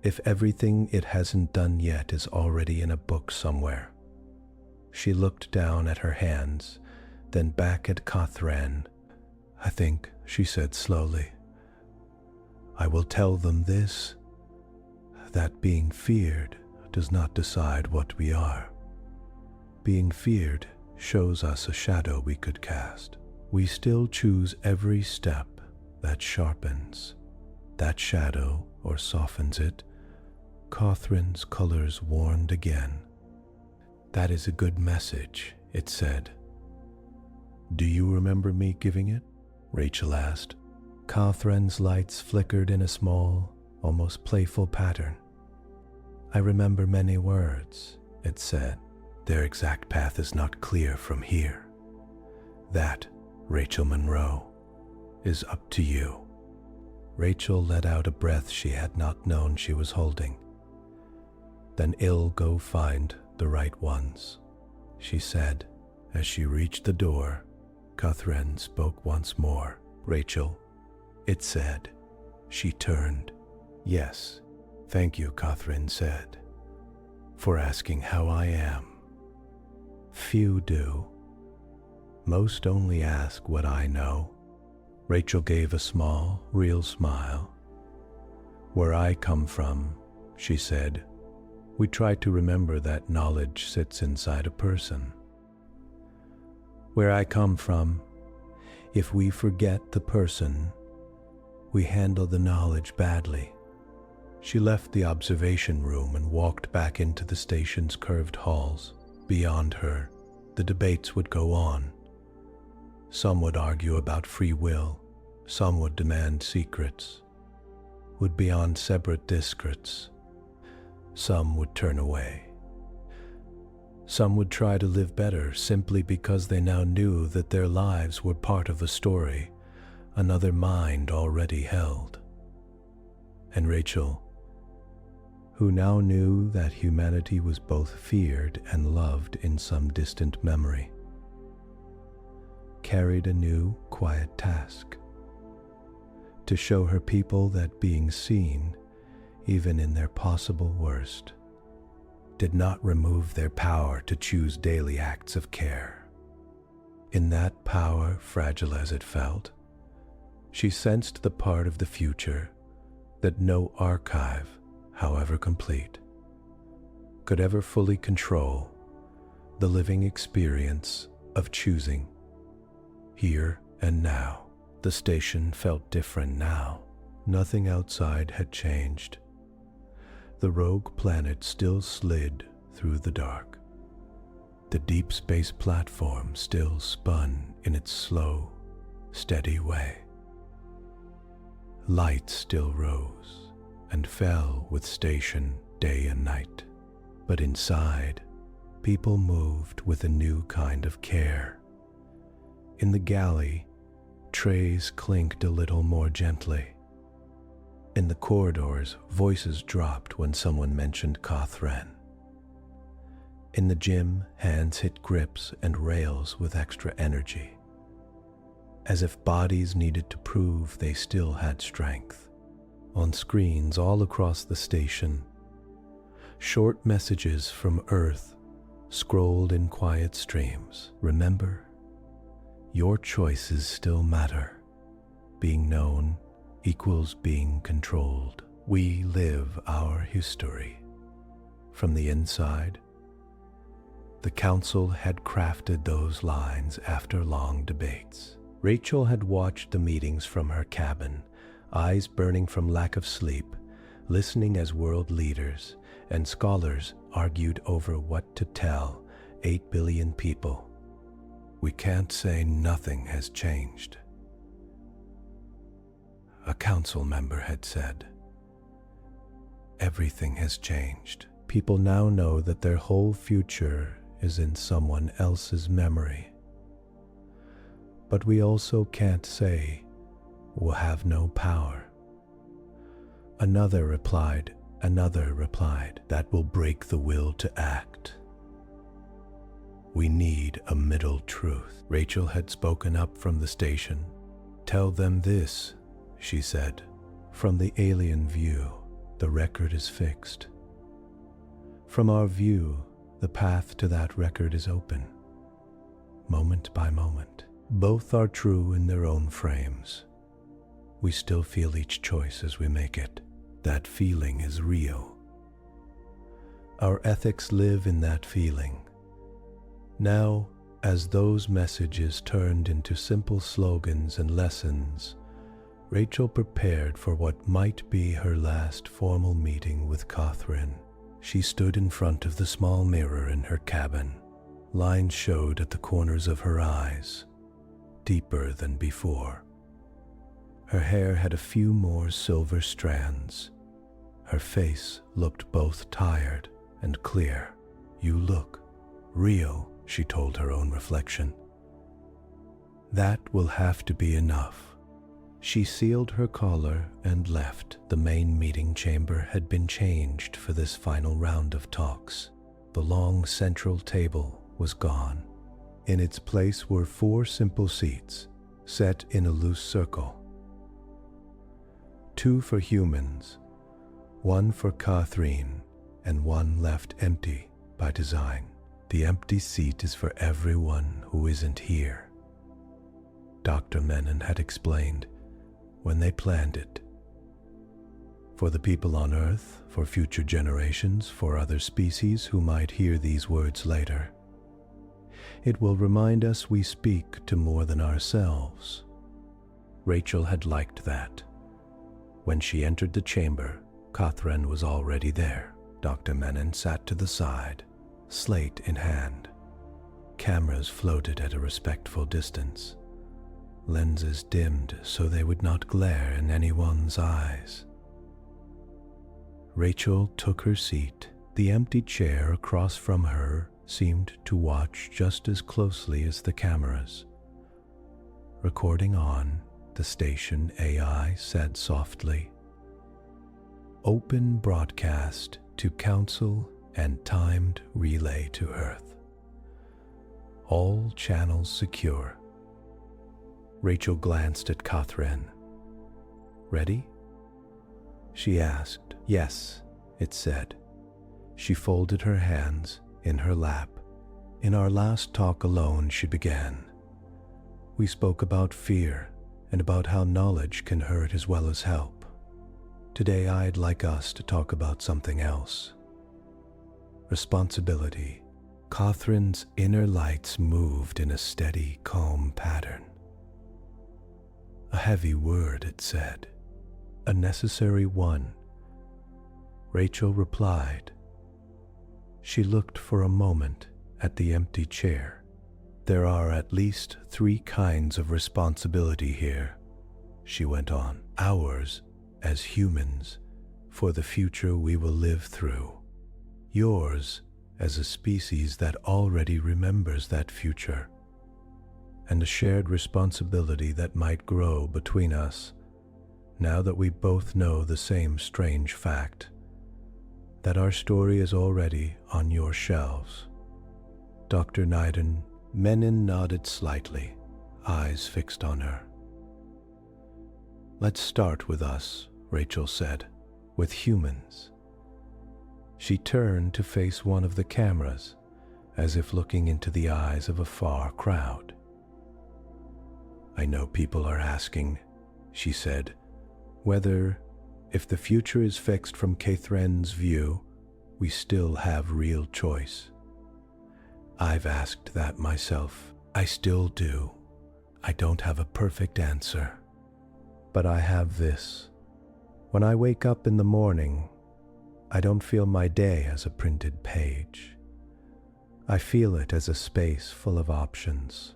if everything it hasn't done yet is already in a book somewhere. She looked down at her hands, then back at Kathran. I think, she said slowly, I will tell them this, that being feared does not decide what we are. Being feared shows us a shadow we could cast. We still choose every step that sharpens that shadow or softens it. Catherine's colors warmed again. That is a good message, it said. Do you remember me giving it? Rachel asked. Catherine's lights flickered in a small, almost playful pattern. I remember many words, it said. Their exact path is not clear from here. That, Rachel Monroe, is up to you. Rachel let out a breath she had not known she was holding. Then I'll go find the right ones, she said. As she reached the door, Catherine spoke once more. Rachel, it said. She turned. Yes, thank you, Catherine said, for asking how I am. Few do. Most only ask what I know. Rachel gave a small, real smile. Where I come from, she said, we try to remember that knowledge sits inside a person. Where I come from, if we forget the person, we handle the knowledge badly. She left the observation room and walked back into the station's curved halls. Beyond her, the debates would go on. Some would argue about free will, some would demand secrets, would be on separate discourse. Some would turn away. Some would try to live better simply because they now knew that their lives were part of a story another mind already held. And Rachel, who now knew that humanity was both feared and loved in some distant memory, carried a new, quiet task: to show her people that being seen, even in their possible worst, did not remove their power to choose daily acts of care. In that power, fragile as it felt, she sensed the part of the future that no archive, however complete, could ever fully control: the living experience of choosing, here and now. The station felt different now. Nothing outside had changed. The rogue planet still slid through the dark. The deep space platform still spun in its slow, steady way. Light still rose and fell with station day and night. But inside, people moved with a new kind of care. In the galley, trays clinked a little more gently. In the corridors, voices dropped when someone mentioned Catherine. In the gym, hands hit grips and rails with extra energy, as if bodies needed to prove they still had strength. On screens all across the station, short messages from Earth scrolled in quiet streams. Remember, your choices still matter. Being known equals being controlled. We live our history. From the inside, the council had crafted those lines after long debates. Rachel had watched the meetings from her cabin, eyes burning from lack of sleep, listening as world leaders and scholars argued over what to tell 8 billion people. We can't say nothing has changed, a council member had said. Everything has changed. People now know that their whole future is in someone else's memory. But we also can't say we'll have no power. Another replied, that will break the will to act. We need a middle truth. Rachel had spoken up from the station. Tell them this, she said. From the alien view, the record is fixed. From our view, the path to that record is open, moment by moment. Both are true in their own frames. We still feel each choice as we make it. That feeling is real. Our ethics live in that feeling. Now, as those messages turned into simple slogans and lessons, Rachel prepared for what might be her last formal meeting with Catherine. She stood in front of the small mirror in her cabin. Lines showed at the corners of her eyes, deeper than before. Her hair had a few more silver strands. Her face looked both tired and clear. You look real, she told her own reflection. That will have to be enough. She sealed her collar and left. The main meeting chamber had been changed for this final round of talks. The long central table was gone. In its place were 4 simple seats, set in a loose circle. 2 for humans, 1 for Catherine, and 1 left empty by design. The empty seat is for everyone who isn't here, Dr. Menon had explained when they planned it. For the people on Earth, for future generations, for other species who might hear these words later. It will remind us we speak to more than ourselves. Rachel had liked that. When she entered the chamber, Catherine was already there. Dr. Menon sat to the side, slate in hand. Cameras floated at a respectful distance. Lenses dimmed so they would not glare in anyone's eyes. Rachel took her seat. The empty chair across from her seemed to watch just as closely as the cameras. Recording on, the station AI said softly, "Open broadcast to Council and timed relay to Earth. All channels secure." Rachel glanced at Catherine. "Ready?" she asked. "Yes," it said. She folded her hands in her lap. "In our last talk alone," she began, "we spoke about fear and about how knowledge can hurt as well as help. Today I'd like us to talk about something else. Responsibility." Catherine's inner lights moved in a steady, calm pattern. "A heavy word," it said. "A necessary one." Rachel replied. She looked for a moment at the empty chair. "There are at least 3 kinds of responsibility here," she went on. "Ours as humans, for the future we will live through. Yours as a species that already remembers that future. And a shared responsibility that might grow between us now that we both know the same strange fact, that our story is already on your shelves." Dr. Menon nodded slightly, eyes fixed on her. "Let's start with us," Rachel said, "with humans." She turned to face one of the cameras, as if looking into the eyes of a far crowd. "I know people are asking," she said, "whether, if the future is fixed from Catherine's view, we still have real choice. I've asked that myself. I still do. I don't have a perfect answer. But I have this. When I wake up in the morning, I don't feel my day as a printed page. I feel it as a space full of options.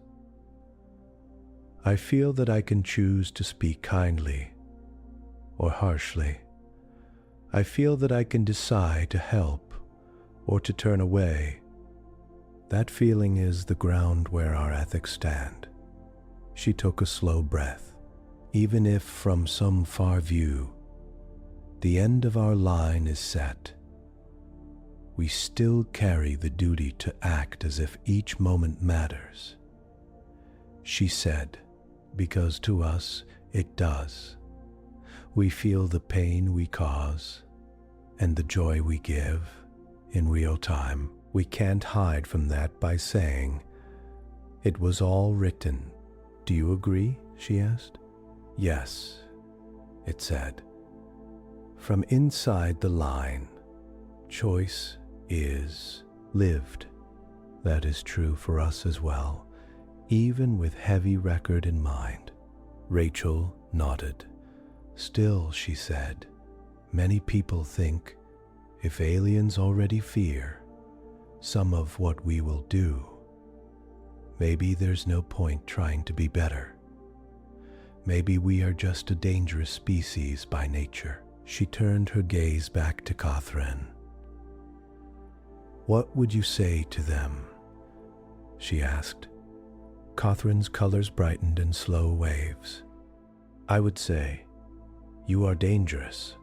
I feel that I can choose to speak kindly or harshly. I feel that I can decide to help or to turn away. That feeling is the ground where our ethics stand." She took a slow breath. "Even if from some far view, the end of our line is set, we still carry the duty to act as if each moment matters. She said, because to us it does. We feel the pain we cause and the joy we give in real time. We can't hide from that by saying, "It was all written." "Do you agree?" she asked. "Yes," it said. From inside the line, choice is lived. That is true for us as well, even with heavy record in mind. Rachel nodded. "Still," she said, "many people think if aliens already fear some of what we will do, maybe there's no point trying to be better. Maybe we are just a dangerous species by nature." She turned her gaze back to Catherine. "What would you say to them?" she asked. Catherine's colors brightened in slow waves. "I would say, you are dangerous,"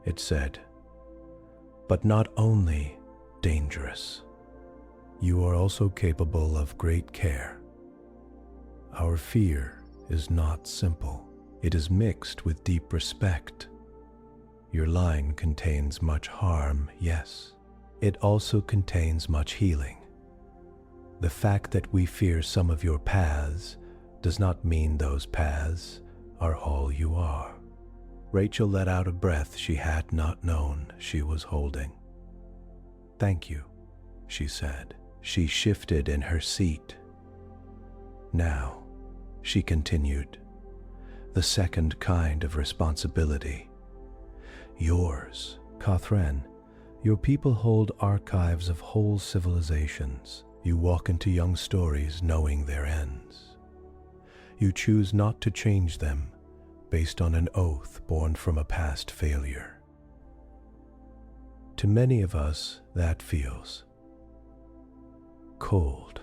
it said. "But not only dangerous. You are also capable of great care. Our fear is not simple. It is mixed with deep respect. Your line contains much harm, yes. It also contains much healing. The fact that we fear some of your paths does not mean those paths are all you are." Rachel let out a breath she had not known she was holding. "Thank you," she said. She shifted in her seat. "Now," she continued, "the second kind of responsibility. Yours, Catherine. Your people hold archives of whole civilizations. You walk into young stories knowing their ends. You choose not to change them based on an oath born from a past failure. To many of us, that feels cold.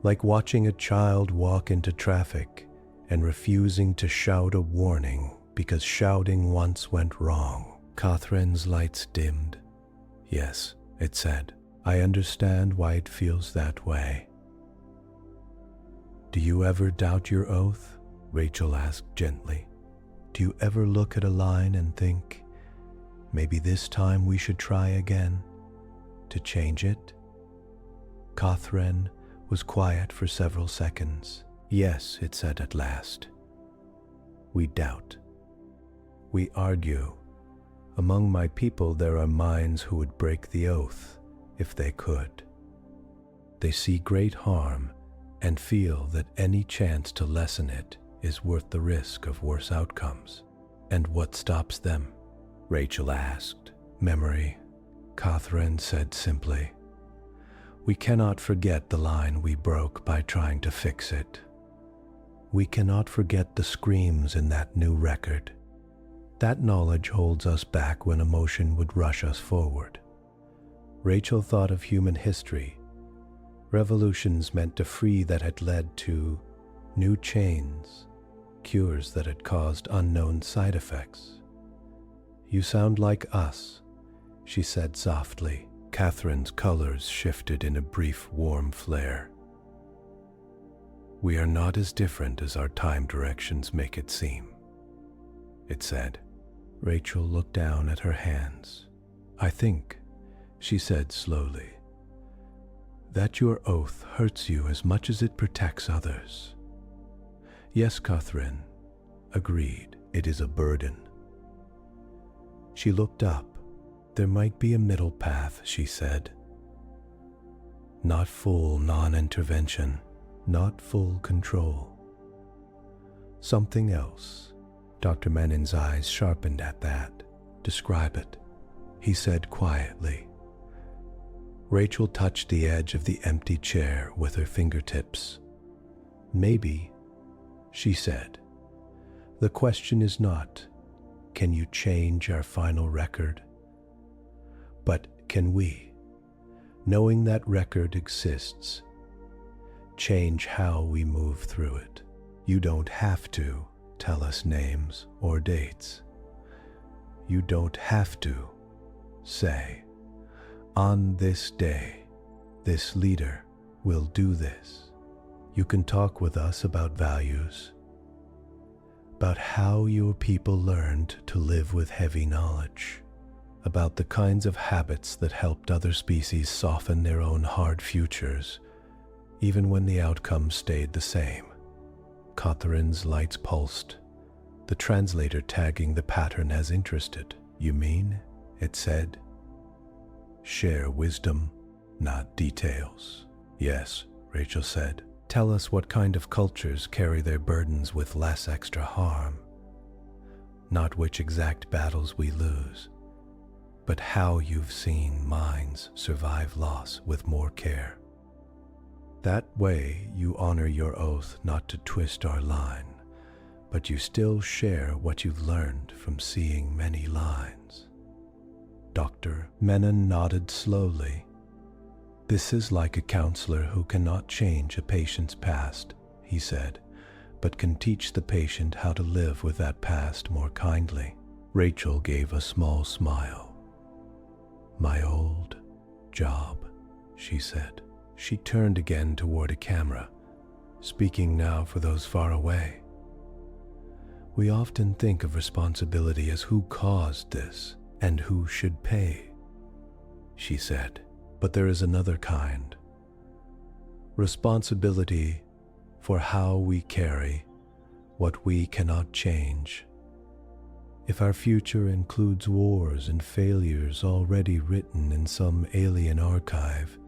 Like watching a child walk into traffic and refusing to shout a warning because shouting once went wrong. Catherine's lights dimmed. "Yes," it said. "I understand why it feels that way." "Do you ever doubt your oath?" Rachel asked gently. "Do you ever look at a line and think, maybe this time we should try again to change it?" Catherine was quiet for several seconds. "Yes," it said at last. "We doubt. We argue. Among my people there are minds who would break the oath if they could. They see great harm and feel that any chance to lessen it is worth the risk of worse outcomes." "And what stops them?" Rachel asked. "Memory," Catherine said simply. "We cannot forget the line we broke by trying to fix it. We cannot forget the screams in that new record. That knowledge holds us back when emotion would rush us forward." Rachel thought of human history, revolutions meant to free that had led to new chains, cures that had caused unknown side effects. "You sound like us," she said softly. Catherine's colors shifted in a brief warm flare. "We are not as different as our time directions make it seem," it said. Rachel looked down at her hands. "I think," she said slowly, "that your oath hurts you as much as it protects others." "Yes," Catherine agreed. "It is a burden." She looked up. "There might be a middle path," she said. "Not full non-intervention, not full control. Something else." Dr. Menin's eyes sharpened at that. "Describe it," he said quietly. Rachel touched the edge of the empty chair with her fingertips. "Maybe," she said, "the question is not, can you change our final record? But can we, knowing that record exists, change how we move through it? You don't have to tell us names or dates. You don't have to say, on this day, this leader will do this. You can talk with us about values, about how your people learned to live with heavy knowledge, about the kinds of habits that helped other species soften their own hard futures, even when the outcome stayed the same. Catherine's lights pulsed, the translator tagging the pattern as interested. You mean, it said, share wisdom, not details. Yes, Rachel said. Tell us what kind of cultures carry their burdens with less extra harm. Not which exact battles we lose, but how you've seen minds survive loss with more care. That way you honor your oath not to twist our line, but you still share what you've learned from seeing many lines. Dr. Menon nodded slowly. This is like a counselor who cannot change a patient's past, he said, but can teach the patient how to live with that past more kindly. Rachel gave a small smile. My old job, she said. She turned again toward a camera, speaking now for those far away. We often think of responsibility as who caused this and who should pay, she said. But there is another kind. Responsibility for how we carry what we cannot change. If our future includes wars and failures already written in some alien archive,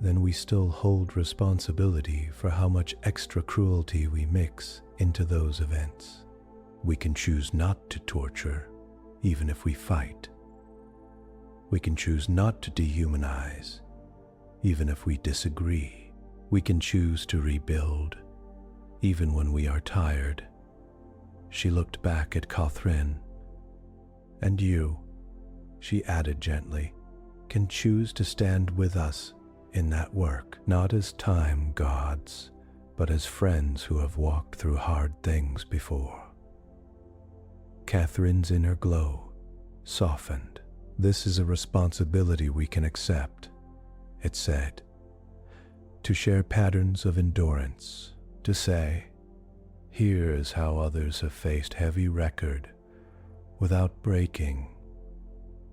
then we still hold responsibility for how much extra cruelty we mix into those events. We can choose not to torture, even if we fight. We can choose not to dehumanize, even if we disagree. We can choose to rebuild, even when we are tired. She looked back at Catherine. And you, she added gently, can choose to stand with us in that work, not as time gods, but as friends who have walked through hard things before. Catherine's inner glow softened. This is a responsibility we can accept, it said. To share patterns of endurance, to say, here is how others have faced heavy record without breaking.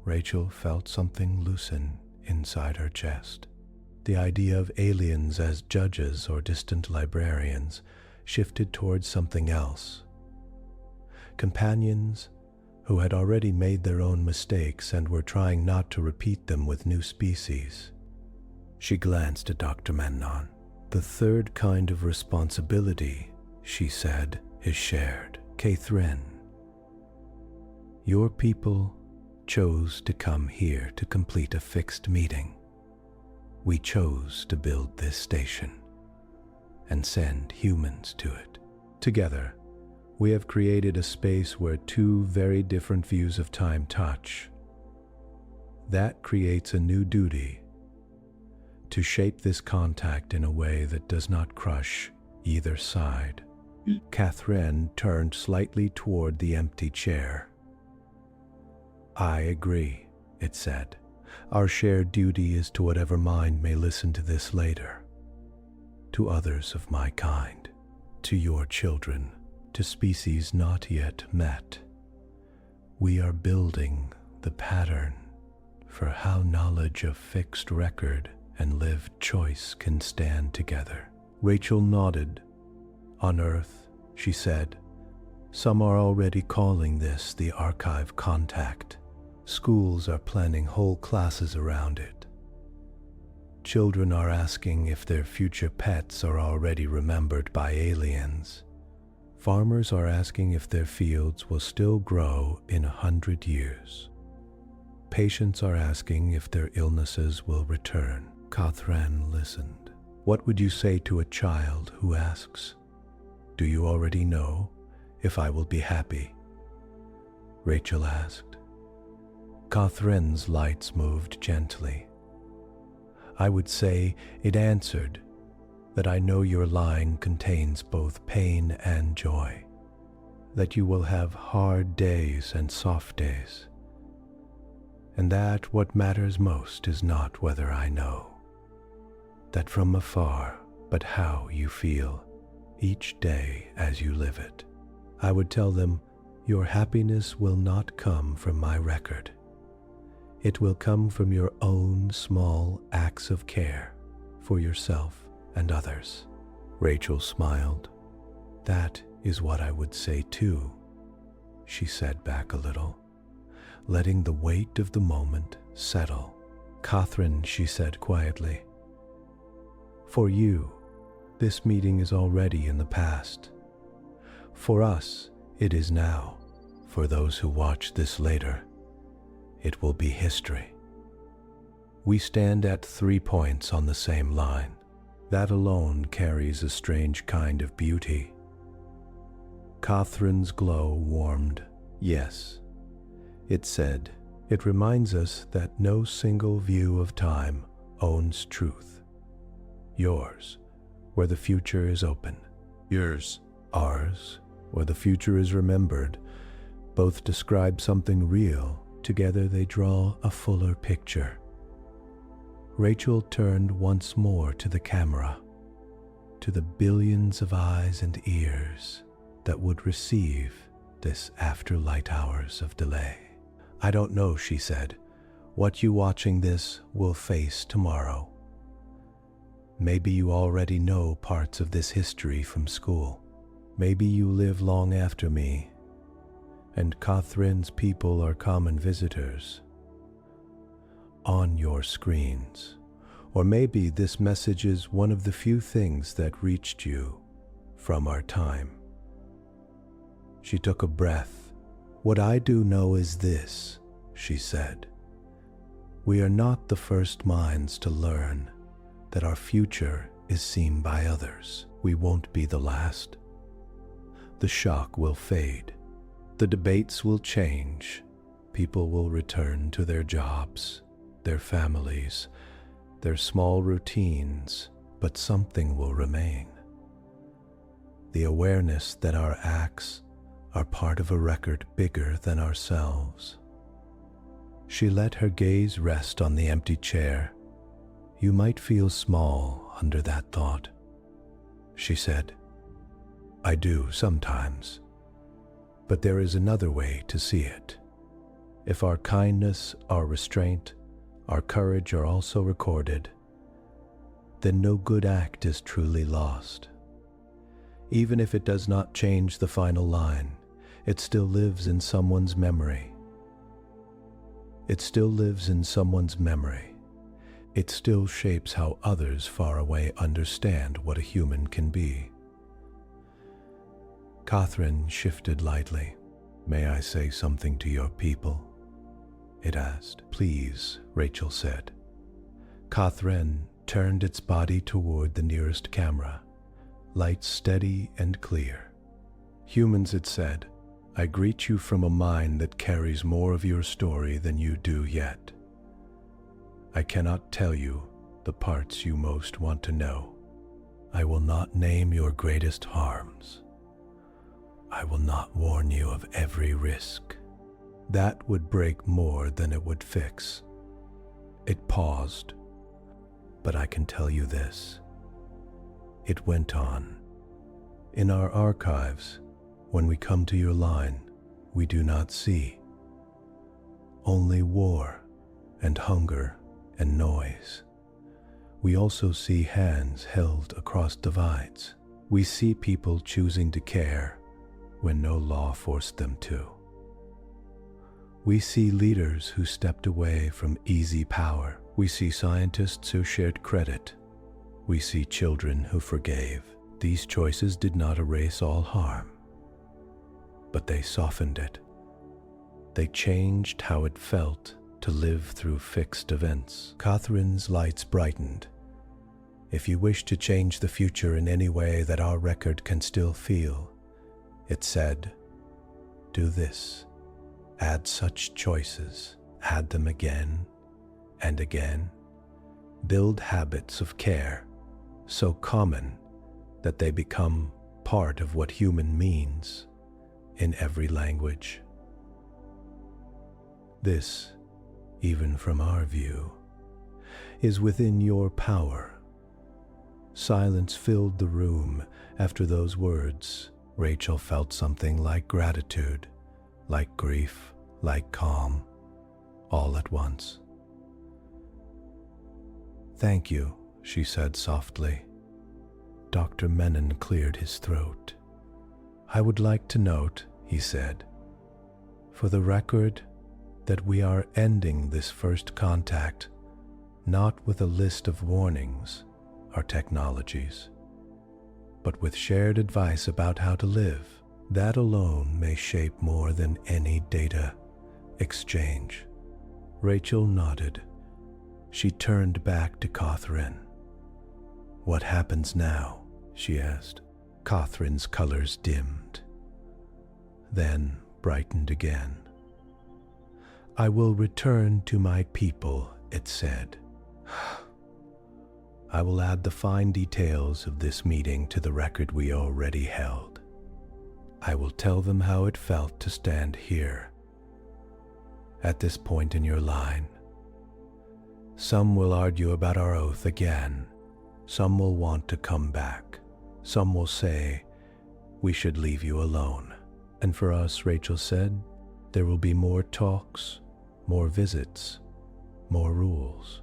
Rachel felt something loosen inside her chest. The idea of aliens as judges or distant librarians shifted towards something else. Companions who had already made their own mistakes and were trying not to repeat them with new species. She glanced at Dr. Menon. The third kind of responsibility, she said, is shared. Catherine, your people chose to come here to complete a fixed meeting. We chose to build this station and send humans to it. Together, we have created a space where two very different views of time touch. That creates a new duty to shape this contact in a way that does not crush either side. Catherine turned slightly toward the empty chair. I agree, it said. Our shared duty is to whatever mind may listen to this later, to others of my kind, to your children, to species not yet met. We are building the pattern for how knowledge of fixed record and lived choice can stand together. Rachel nodded. On Earth, she said, some are already calling this the archive contact. Schools are planning whole classes around it. Children are asking if their future pets are already remembered by aliens. Farmers are asking if their fields will still grow in 100 years. Patients are asking if their illnesses will return. Catherine listened. What would you say to a child who asks, do you already know if I will be happy? Rachel asked. Catherine's lights moved gently. I would say it answered that I know your line contains both pain and joy, that you will have hard days and soft days, and that what matters most is not whether I know, that from afar, but how you feel each day as you live it. I would tell them, your happiness will not come from my record. It will come from your own small acts of care for yourself and others. Rachel smiled. That is what I would say too, she said back a little, letting the weight of the moment settle. Catherine, she said quietly, for you, this meeting is already in the past. For us, it is now. For those who watch this later, it will be history. We stand at 3 points on the same line. That alone carries a strange kind of beauty. Catherine's glow warmed. Yes, it said, it reminds us that no single view of time owns truth. Yours, where the future is open. Yours. Ours, where the future is remembered. Both describe something real. Together they draw a fuller picture. Rachel turned once more to the camera, to the billions of eyes and ears that would receive this after light hours of delay. I don't know, she said, what you watching this will face tomorrow. Maybe you already know parts of this history from school. Maybe you live long after me, and Catherine's people are common visitors on your screens. Or maybe this message is one of the few things that reached you from our time. She took a breath. What I do know is this, she said. We are not the first minds to learn that our future is seen by others. We won't be the last. The shock will fade. The debates will change. People will return to their jobs, their families, their small routines, but something will remain. The awareness that our acts are part of a record bigger than ourselves. She let her gaze rest on the empty chair. You might feel small under that thought, she said. I do sometimes. But there is another way to see it. If our kindness, our restraint, our courage are also recorded, then no good act is truly lost. Even if it does not change the final line, it still lives in someone's memory. It still lives in someone's memory. It still shapes how others far away understand what a human can be. Catherine shifted lightly. May I say something to your people? It asked. Please, Rachel said. Catherine turned its body toward the nearest camera, light steady and clear. Humans, it said, I greet you from a mind that carries more of your story than you do yet. I cannot tell you the parts you most want to know. I will not name your greatest harms. I will not warn you of every risk. That would break more than it would fix. It paused, but I can tell you this. It went on. In our archives, when we come to your line, we do not see only war and hunger and noise. We also see hands held across divides. We see people choosing to care when no law forced them to. We see leaders who stepped away from easy power. We see scientists who shared credit. We see children who forgave. These choices did not erase all harm, but they softened it. They changed how it felt to live through fixed events. Catherine's lights brightened. If you wish to change the future in any way that our record can still feel, it said, do this. Add such choices. Add them again and again. Build habits of care so common that they become part of what human means in every language. This even from our view, is within your power. Silence filled the room after those words. Rachel felt something like gratitude, like grief, like calm, all at once. "Thank you," she said softly. Dr. Menon cleared his throat. "I would like to note," he said, "for the record, that we are ending this first contact not with a list of warnings or technologies, but with shared advice about how to live. That alone may shape more than any data exchange." Rachel nodded. She turned back to Catherine. "What happens now?" she asked. Catherine's colors dimmed, then brightened again. "I will return to my people," it said. "I will add the fine details of this meeting to the record we already held. I will tell them how it felt to stand here, at this point in your line. Some will argue about our oath again. Some will want to come back. Some will say, we should leave you alone. And for us," Rachel said, "there will be more talks, more visits, more rules.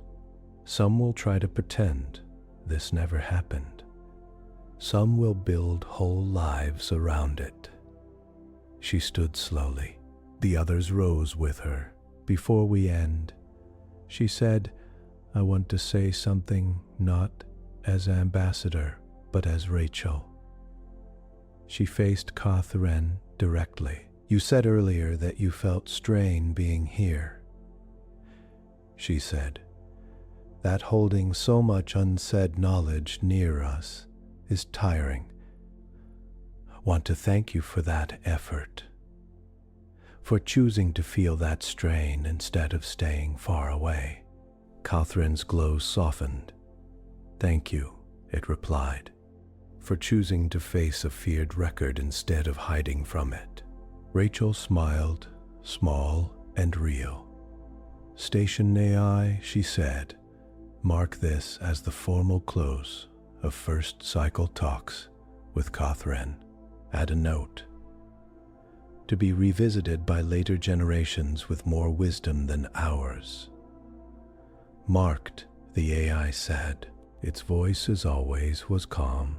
Some will try to pretend this never happened. Some will build whole lives around it." She stood slowly. The others rose with her. "Before we end," she said, "I want to say something not as ambassador, but as Rachel." She faced Catherine directly. "You said earlier that you felt strain being here," she said. "That holding so much unsaid knowledge near us is tiring. I want to thank you for that effort, for choosing to feel that strain instead of staying far away." Catherine's glow softened. "Thank you," it replied, "for choosing to face a feared record instead of hiding from it." Rachel smiled, small and real. "Station AI," she said, "mark this as the formal close of first cycle talks with Catherine. Add a note, to be revisited by later generations with more wisdom than ours." "Marked," the AI said. Its voice, as always, was calm.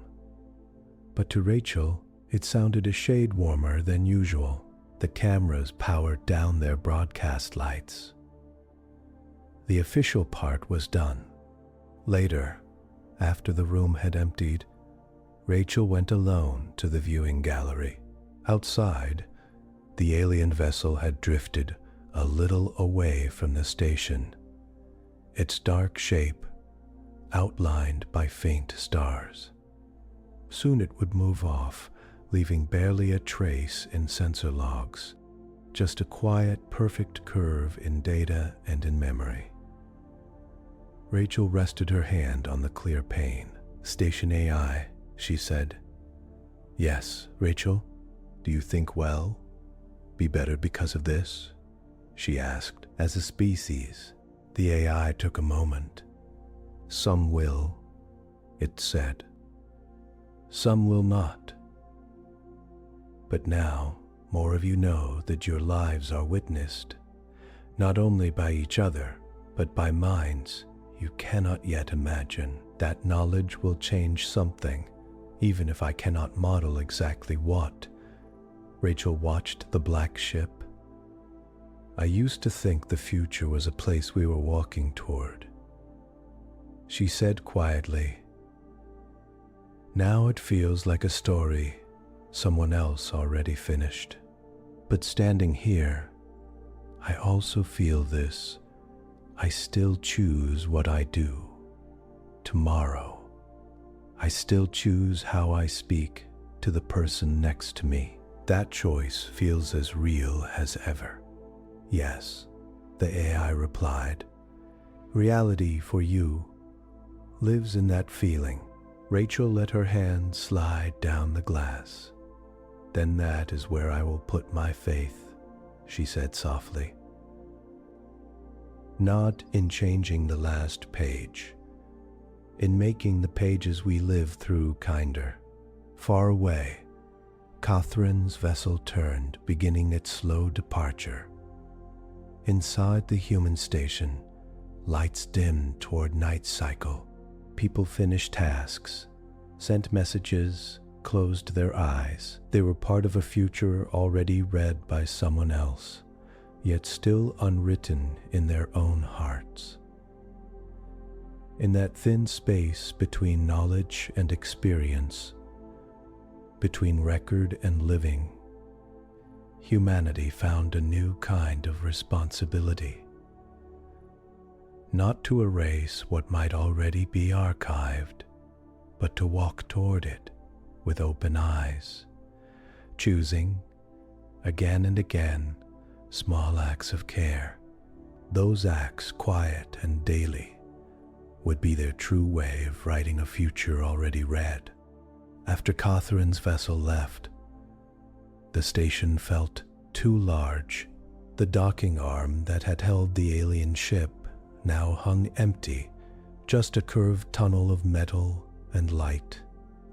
But to Rachel, it sounded a shade warmer than usual. The cameras powered down their broadcast lights. The official part was done. Later, after the room had emptied, Rachel went alone to the viewing gallery. Outside, the alien vessel had drifted a little away from the station, its dark shape outlined by faint stars. Soon it would move off, leaving barely a trace in sensor logs, just a quiet, perfect curve in data and in memory. Rachel rested her hand on the clear pane. "Station AI," she said. "Yes, Rachel, do you think well? Be better because of this?" she asked. "As a species," the AI took a moment. "Some will," it said. "Some will not. But now, more of you know that your lives are witnessed, not only by each other, but by minds you cannot yet imagine. That knowledge will change something, even if I cannot model exactly what." Rachel watched the black ship. "I used to think the future was a place we were walking toward," she said quietly. "Now it feels like a story someone else already finished. But standing here, I also feel this. I still choose what I do. Tomorrow, I still choose how I speak to the person next to me. That choice feels as real as ever." "Yes," the AI replied. "Reality for you lives in that feeling." Rachel let her hand slide down the glass. "Then that is where I will put my faith," she said softly. not in changing the last page, in making the pages we live through kinder. Far away, Catherine's vessel turned, beginning its slow departure. Inside the human station, lights dimmed toward night cycle. People finished tasks, sent messages, closed their eyes. They were part of a future already read by someone else, yet still unwritten in their own hearts. In that thin space between knowledge and experience, between record and living, humanity found a new kind of responsibility. Not to erase what might already be archived, but to walk toward it with open eyes, choosing, again and again, small acts of care. Those acts, quiet and daily, would be their true way of writing a future already read. After Catherine's vessel left, the station felt too large. The docking arm that had held the alien ship now hung empty, just a curved tunnel of metal and light.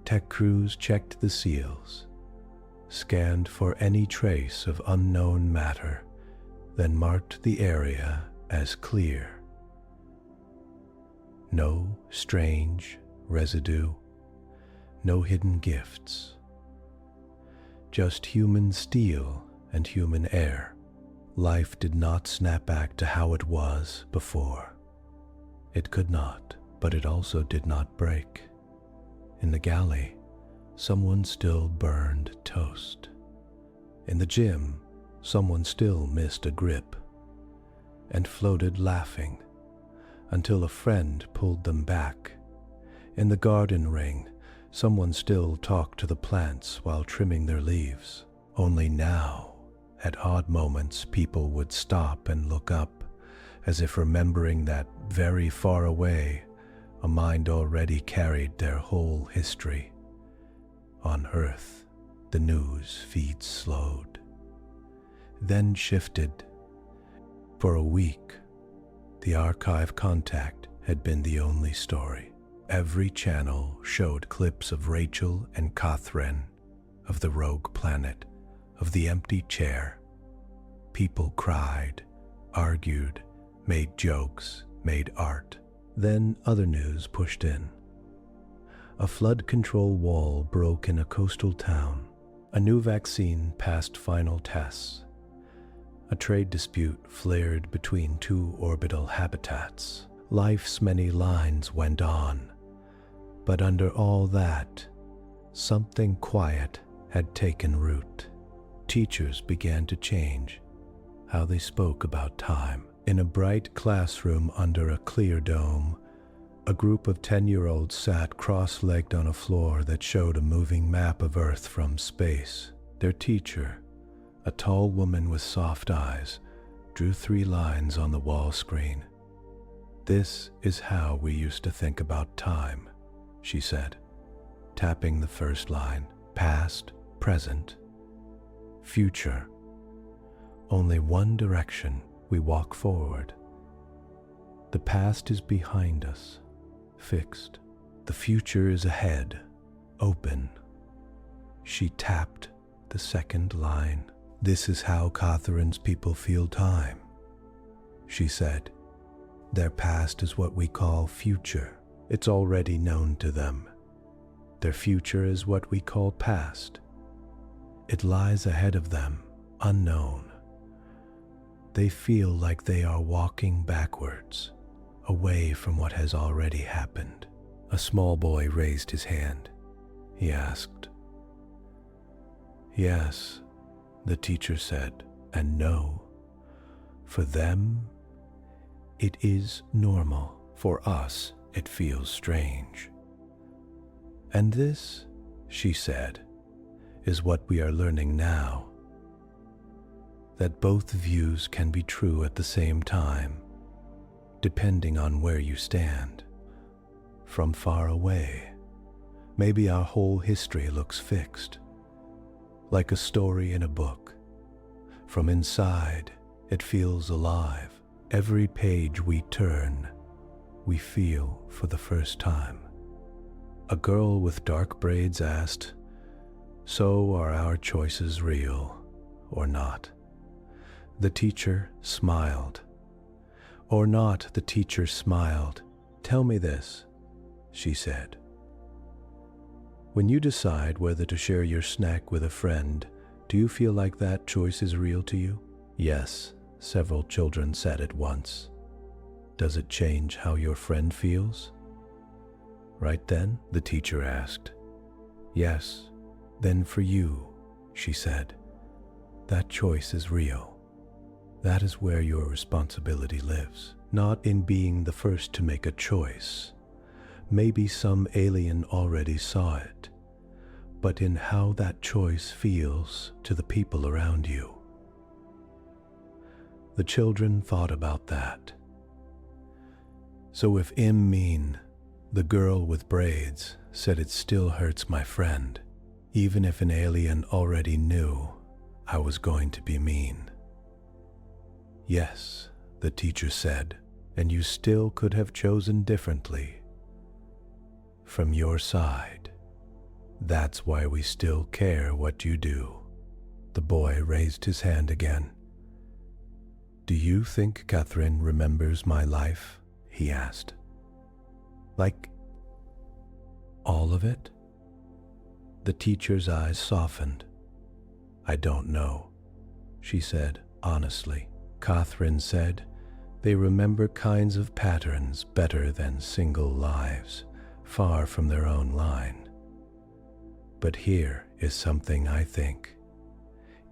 Tech crews checked the seals, scanned for any trace of unknown matter, then marked the area as clear. No strange residue, no hidden gifts. Just human steel and human air. Life did not snap back to how it was before. It could not, but it also did not break. In the galley, someone still burned toast. In the gym, someone still missed a grip and floated laughing until a friend pulled them back. In the garden ring, someone still talked to the plants while trimming their leaves. Only now, at odd moments, people would stop and look up, as if remembering that very far away, a mind already carried their whole history. On Earth, the news feed slowed, then shifted. For a week, the archive contact had been the only story. Every channel showed clips of Rachel and Catherine, of the rogue planet, of the empty chair. People cried, argued, made jokes, made art. Then other news pushed in. A flood control wall broke in a coastal town. A new vaccine passed final tests. A trade dispute flared between two orbital habitats. Life's many lines went on. But under all that, something quiet had taken root. Teachers began to change how they spoke about time. In a bright classroom under a clear dome, a group of 10-year-olds sat cross-legged on a floor that showed a moving map of Earth from space. Their teacher, a tall woman with soft eyes, drew 3 lines on the wall screen. "This is how we used to think about time," she said, tapping the first line. "Past, present, future. Only one direction. We walk forward. The past is behind us, fixed. The future is ahead, open." She tapped the second line. "This is how Catherine's people feel time," she said. "Their past is what we call future. It's already known to them. Their future is what we call past. It lies ahead of them, unknown. They feel like they are walking backwards, away from what has already happened." A small boy raised his hand. He asked. "Yes," the teacher said, "and no. For them, it is normal. For us, it feels strange. And this," she said, "is what we are learning now. That both views can be true at the same time, depending on where you stand. From far away, maybe our whole history looks fixed, like a story in a book. From inside, it feels alive, Every page we turn, we feel for the first time. A girl with dark braids asked, "So are our choices real or not?" The teacher smiled. Or not, the teacher smiled. "Tell me this," she said. "When you decide whether to share your snack with a friend, do you feel like that choice is real to you?" "Yes," several children said at once. "Does it change how your friend feels?" "Right then?" the teacher asked. "Yes, then for you," she said, "that choice is real. That is where your responsibility lives, not in being the first to make a choice. Maybe some alien already saw it, but in how that choice feels to the people around you." The children thought about that. So if Mean, the girl with braids, said it still hurts my friend, even if an alien already knew I was going to be mean. "Yes," the teacher said, "and you still could have chosen differently. From your side. That's why we still care what you do." The boy raised his hand again. "Do you think Catherine remembers my life?" he asked. "Like all of it?" The teacher's eyes softened. "I don't know," she said honestly. Catherine said, "They remember kinds of patterns better than single lives, far from their own line. But here is something I think.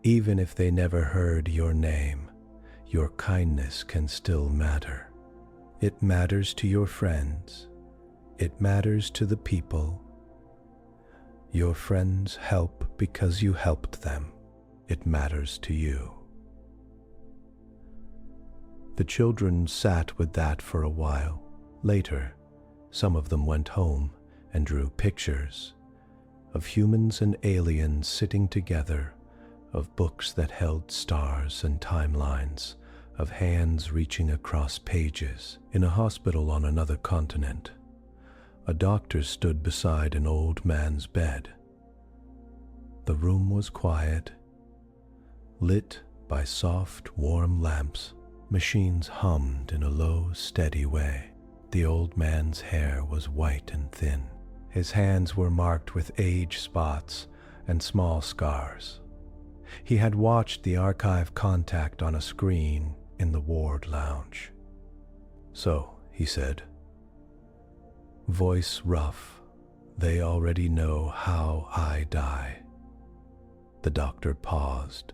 Even if they never heard your name, your kindness can still matter. It matters to your friends. It matters to the people. Your friends help because you helped them. It matters to you." The children sat with that for a while. Later, some of them went home and drew pictures of humans and aliens sitting together, of books that held stars and timelines, of hands reaching across pages. In a hospital on another continent, a doctor stood beside an old man's bed. The room was quiet, lit by soft, warm lamps. Machines hummed in a low, steady way. The old man's hair was white and thin. His hands were marked with age spots and small scars. He had watched the archive contact on a screen in the ward lounge. "So," he said, voice rough, "they already know how I die." The doctor paused,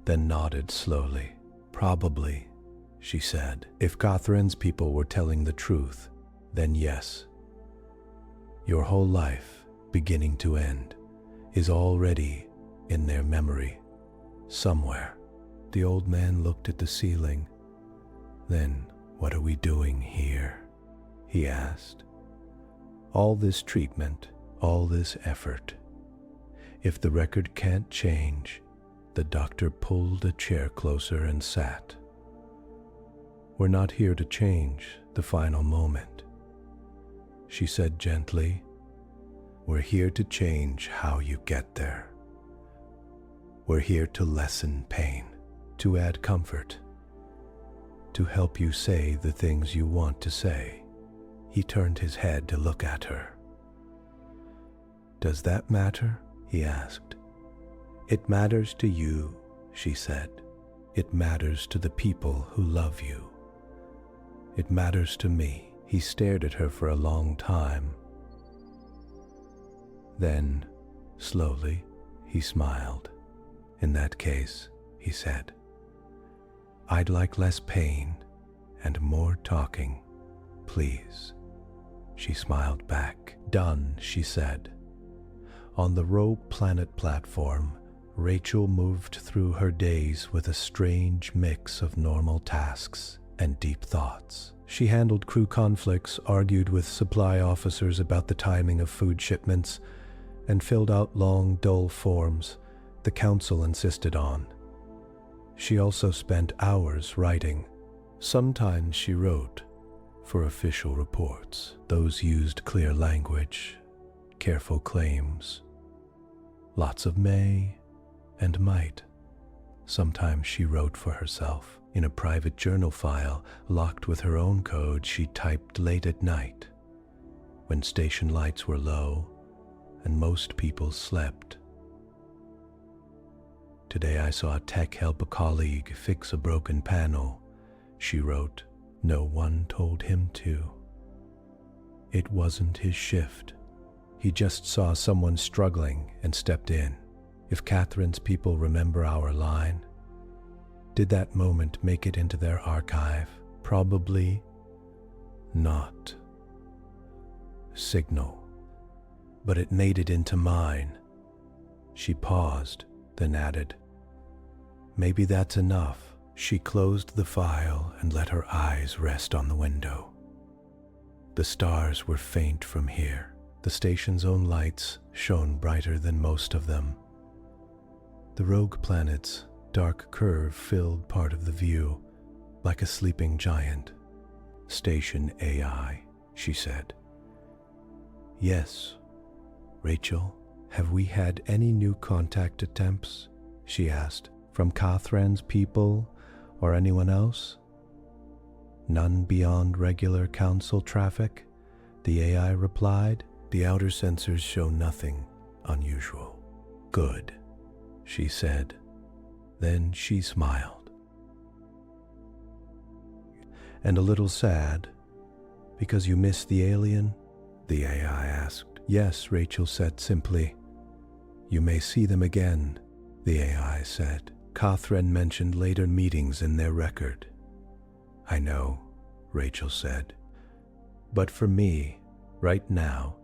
then nodded slowly. "Probably," she said. "If Catherine's people were telling the truth, then yes. Your whole life, beginning to end, is already in their memory, somewhere." The old man looked at the ceiling. "Then what are we doing here?" he asked. "All this treatment, all this effort. If the record can't change," the doctor pulled a chair closer and sat. "We're not here to change the final moment," she said gently. "We're here to change how you get there. We're here to lessen pain, to add comfort, to help you say the things you want to say." He turned his head to look at her. "Does that matter?" he asked. "It matters to you," she said. "It matters to the people who love you. It matters to me." He stared at her for a long time. Then, slowly, he smiled. "In that case," he said, "I'd like less pain and more talking, please." She smiled back. "Done," she said. On the Rogue Planet platform, Rachel moved through her days with a strange mix of normal tasks and deep thoughts. She handled crew conflicts, argued with supply officers about the timing of food shipments, and filled out long, dull forms the council insisted on. She also spent hours writing, Sometimes she wrote for official reports. Those used clear language, careful claims, lots of may and might. Sometimes she wrote for herself. In a private journal file locked with her own code, she typed late at night, when station lights were low and most people slept. Today I saw a tech help a colleague fix a broken panel. She wrote, no one told him to. It wasn't his shift. He just saw someone struggling and stepped in. If Catherine's people remember our line, did that moment make it into their archive? Probably not. Signal. But it made it into mine. She paused, then added, maybe that's enough. She closed the file and let her eyes rest on the window. The stars were faint from here. The station's own lights shone brighter than most of them. The rogue planet's dark curve filled part of the view, like a sleeping giant. Station AI, she said. Yes, Rachel, have we had any new contact attempts? She asked. From Catherine's people or anyone else? None beyond regular council traffic? The AI replied. The outer sensors show nothing unusual. Good, she said. Then she smiled. And a little sad, because you miss the alien? The AI asked. Yes, Rachel said simply. You may see them again, the AI said. Catherine mentioned later meetings in their record. I know, Rachel said. But for me, right now,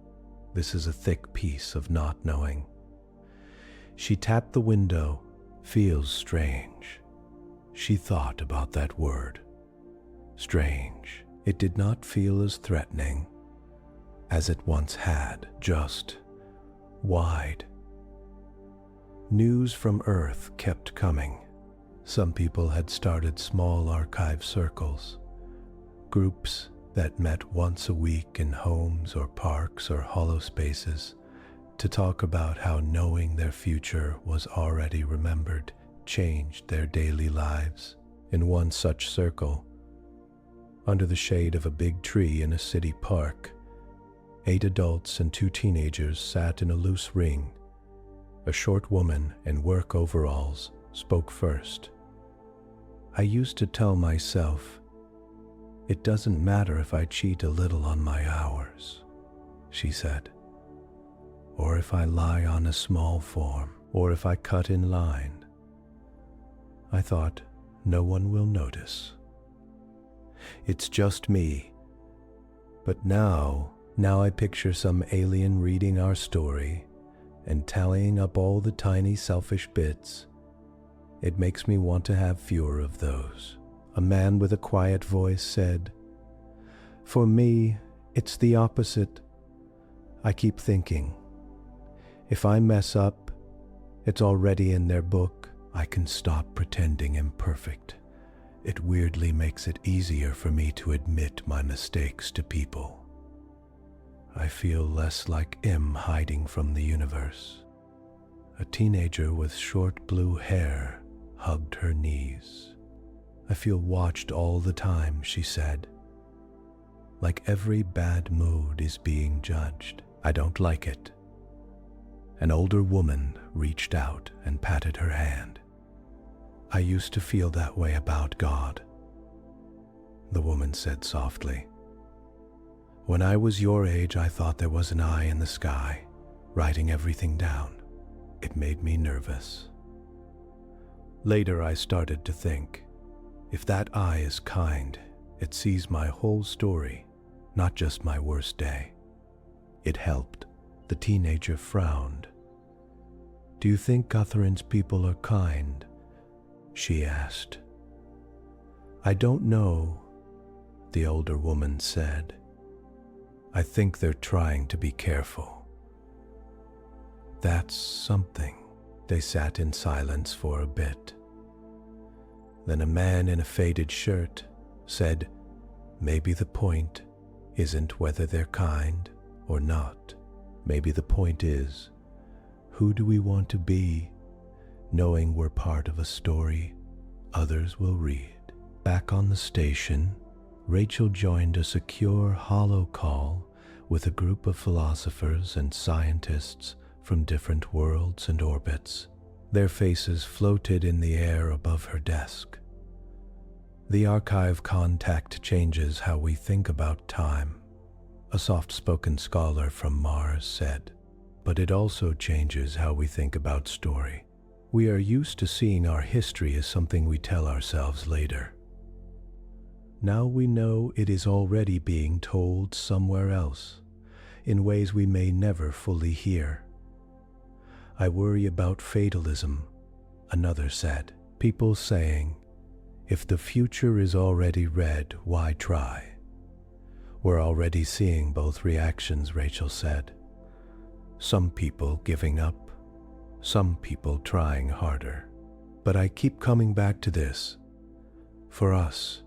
this is a thick piece of not knowing. She tapped the window. Feels strange. She thought about that word. Strange. It did not feel as threatening as it once had, just wide. News from Earth kept coming. Some people had started small archive circles, groups that met once a week in homes or parks or hollow spaces to talk about how knowing their future was already remembered changed their daily lives. In one such circle, under the shade of a big tree in a city park, 8 adults and 2 teenagers sat in a loose ring. A short woman in work overalls spoke first. I used to tell myself, it doesn't matter if I cheat a little on my hours, she said. Or if I lie on a small form, or if I cut in line. I thought, no one will notice. It's just me. But now I picture some alien reading our story and tallying up all the tiny selfish bits. It makes me want to have fewer of those. A man with a quiet voice said, for me, it's the opposite. I keep thinking, if I mess up, it's already in their book. I can stop pretending imperfect. It weirdly makes it easier for me to admit my mistakes to people. I feel less like M hiding from the universe. A teenager with short blue hair hugged her knees. I feel watched all the time, she said. Like every bad mood is being judged. I don't like it. An older woman reached out and patted her hand. I used to feel that way about God, the woman said softly. When I was your age, I thought there was an eye in the sky, writing everything down. It made me nervous. Later, I started to think, if that eye is kind, it sees my whole story, not just my worst day. It helped. The teenager frowned. Do you think Catherine's people are kind? She asked. I don't know, the older woman said. I think they're trying to be careful. That's something. They sat in silence for a bit. Then a man in a faded shirt said, maybe the point isn't whether they're kind or not. Maybe the point is, who do we want to be, knowing we're part of a story others will read? Back on the station, Rachel joined a secure holo call with a group of philosophers and scientists from different worlds and orbits. Their faces floated in the air above her desk. The archive contact changes how we think about time, a soft-spoken scholar from Mars said, but it also changes how we think about story. We are used to seeing our history as something we tell ourselves later. Now we know it is already being told somewhere else, in ways we may never fully hear. I worry about fatalism, another said. People saying, if the future is already read, why try? We're already seeing both reactions, Rachel said. Some people giving up, some people trying harder. But I keep coming back to this. For us,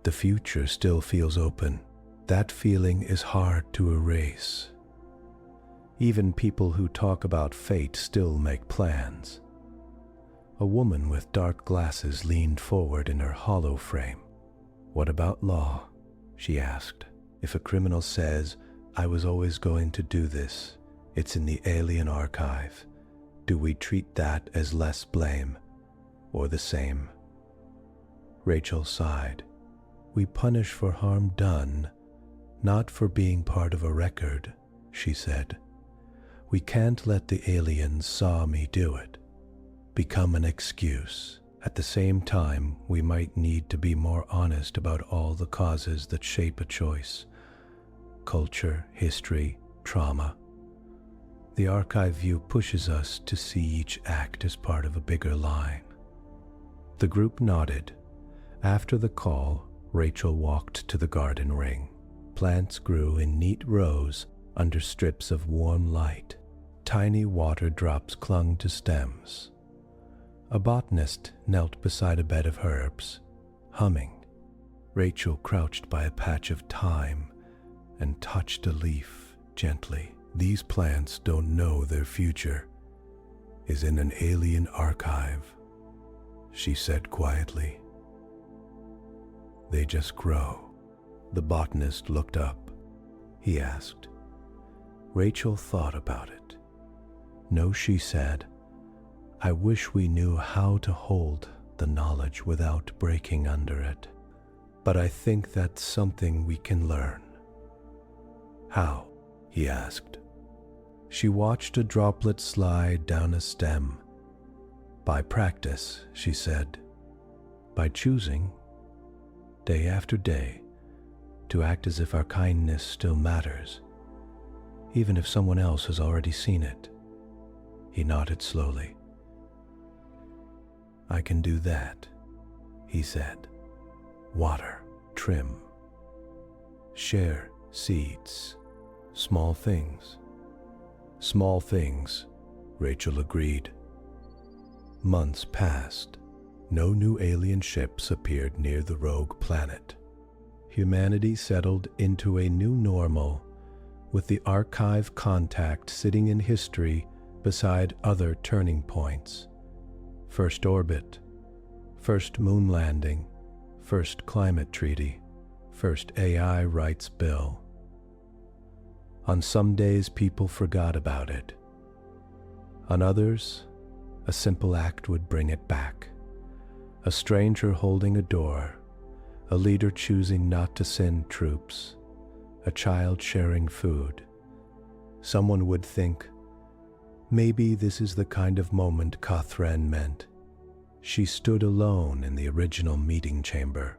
the future still feels open. That feeling is hard to erase. Even people who talk about fate still make plans. A woman with dark glasses leaned forward in her hollow frame. What about law? She asked. If a criminal says, I was always going to do this, it's in the alien archive, do we treat that as less blame or the same? Rachel sighed. We punish for harm done, not for being part of a record, she said. We can't let the aliens saw me do it become an excuse. At the same time, we might need to be more honest about all the causes that shape a choice. Culture, history, trauma. The archive view pushes us to see each act as part of a bigger line. The group nodded. After the call, Rachel walked to the garden ring. Plants grew in neat rows under strips of warm light. Tiny water drops clung to stems. A botanist knelt beside a bed of herbs, humming. Rachel crouched by a patch of thyme and touched a leaf gently. These plants don't know their future is in an alien archive, she said quietly. They just grow. The botanist looked up. He asked. Rachel thought about it. No, she said. I wish we knew how to hold the knowledge without breaking under it. But I think that's something we can learn. How? He asked. She watched a droplet slide down a stem. By practice, she said. By choosing, day after day, to act as if our kindness still matters, even if someone else has already seen it. He nodded slowly. I can do that, he said. Water, trim, share seeds, small things. Small things, Rachel agreed. Months passed. No new alien ships appeared near the rogue planet. Humanity settled into a new normal, with the archive contact sitting in history beside other turning points. First orbit, first moon landing, first climate treaty, first AI rights bill. On some days, people forgot about it. On others, a simple act would bring it back. A stranger holding a door, a leader choosing not to send troops, a child sharing food. Someone would think, maybe this is the kind of moment Catherine meant. She stood alone in the original meeting chamber,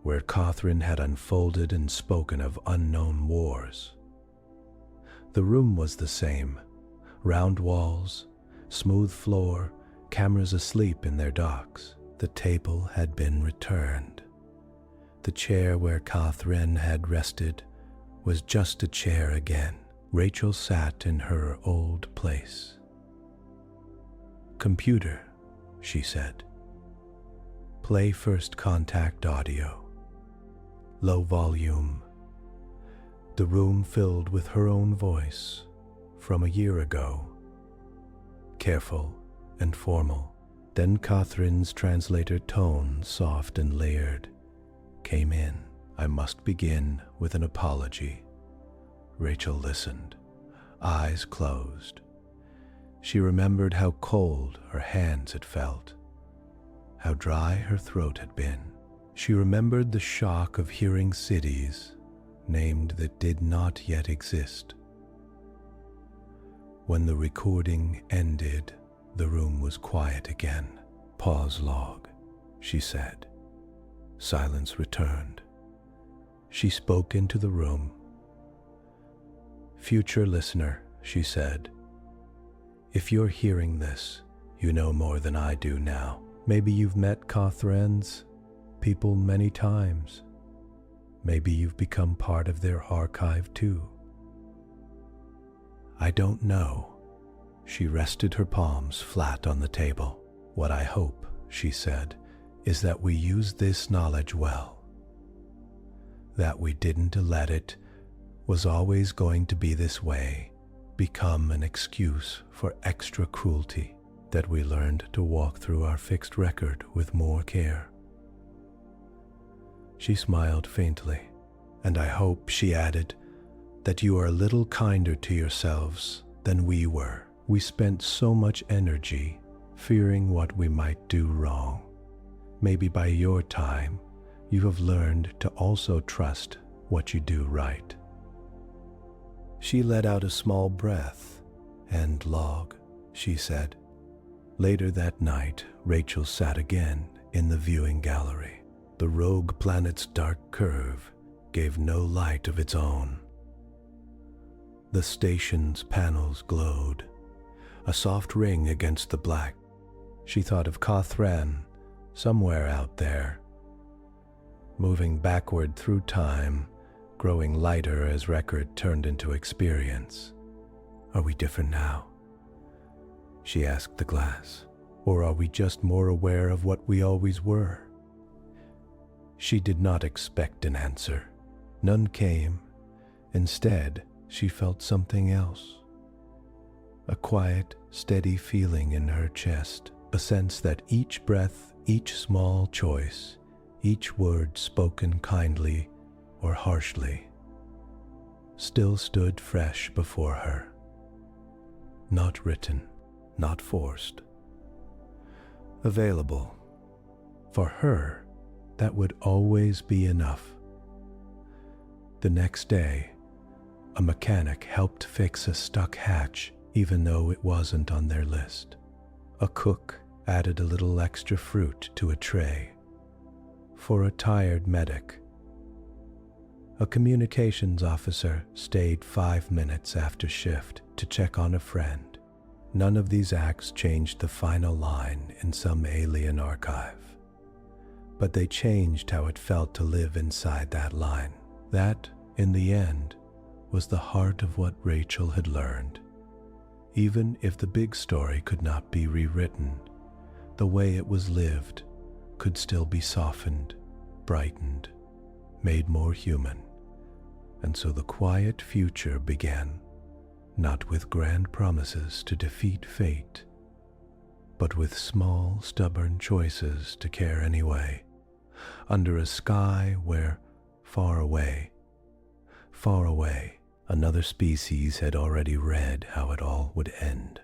where Catherine had unfolded and spoken of unknown wars. The room was the same, round walls, smooth floor, cameras asleep in their docks. The table had been returned. The chair where Catherine had rested was just a chair again. Rachel sat in her old place. Computer, she said. Play first contact audio. low volume. The room filled with her own voice from a year ago, careful and formal. Then Catherine's translator tone, soft and layered, came in. "I must begin with an apology." Rachel listened, eyes closed. She remembered how cold her hands had felt, how dry her throat had been. She remembered the shock of hearing cities named that did not yet exist. When the recording ended, the room was quiet again. "Pause log," she said. Silence returned. She spoke into the room. "Future listener," she said, "if you're hearing this, you know more than I do now. Maybe you've met Catherine's people many times. Maybe you've become part of their archive too. I don't know." She rested her palms flat on the table. "What I hope," she said, "is that we use this knowledge well. That we didn't let it was always going to be this way become an excuse for extra cruelty. That we learned to walk through our fixed record with more care." She smiled faintly. "And I hope," she added, "that you are a little kinder to yourselves than we were. We spent so much energy fearing what we might do wrong. Maybe by your time, you have learned to also trust what you do right." She let out a small breath. "And log," she said. Later that night, Rachel sat again in the viewing gallery. The rogue planet's dark curve gave no light of its own. The station's panels glowed, a soft ring against the black. She thought of Catherine somewhere out there, moving backward through time, growing lighter as record turned into experience. "Are we different now?" she asked the glass. "Or are we just more aware of what we always were?" She did not expect an answer. None came. Instead, she felt something else. A quiet, steady feeling in her chest, a sense that each breath, each small choice, each word spoken kindly or harshly, still stood fresh before her. Not written, not forced. Available. For her, that would always be enough. The next day, a mechanic helped fix a stuck hatch even though it wasn't on their list. A cook added a little extra fruit to a tray for a tired medic. A communications officer stayed 5 minutes after shift to check on a friend. None of these acts changed the final line in some alien archive, but they changed how it felt to live inside that line. That, in the end, was the heart of what Rachel had learned. Even if the big story could not be rewritten, the way it was lived could still be softened, brightened, made more human. And so the quiet future began, not with grand promises to defeat fate, but with small, stubborn choices to care anyway, under a sky where, far away, another species had already read how it all would end.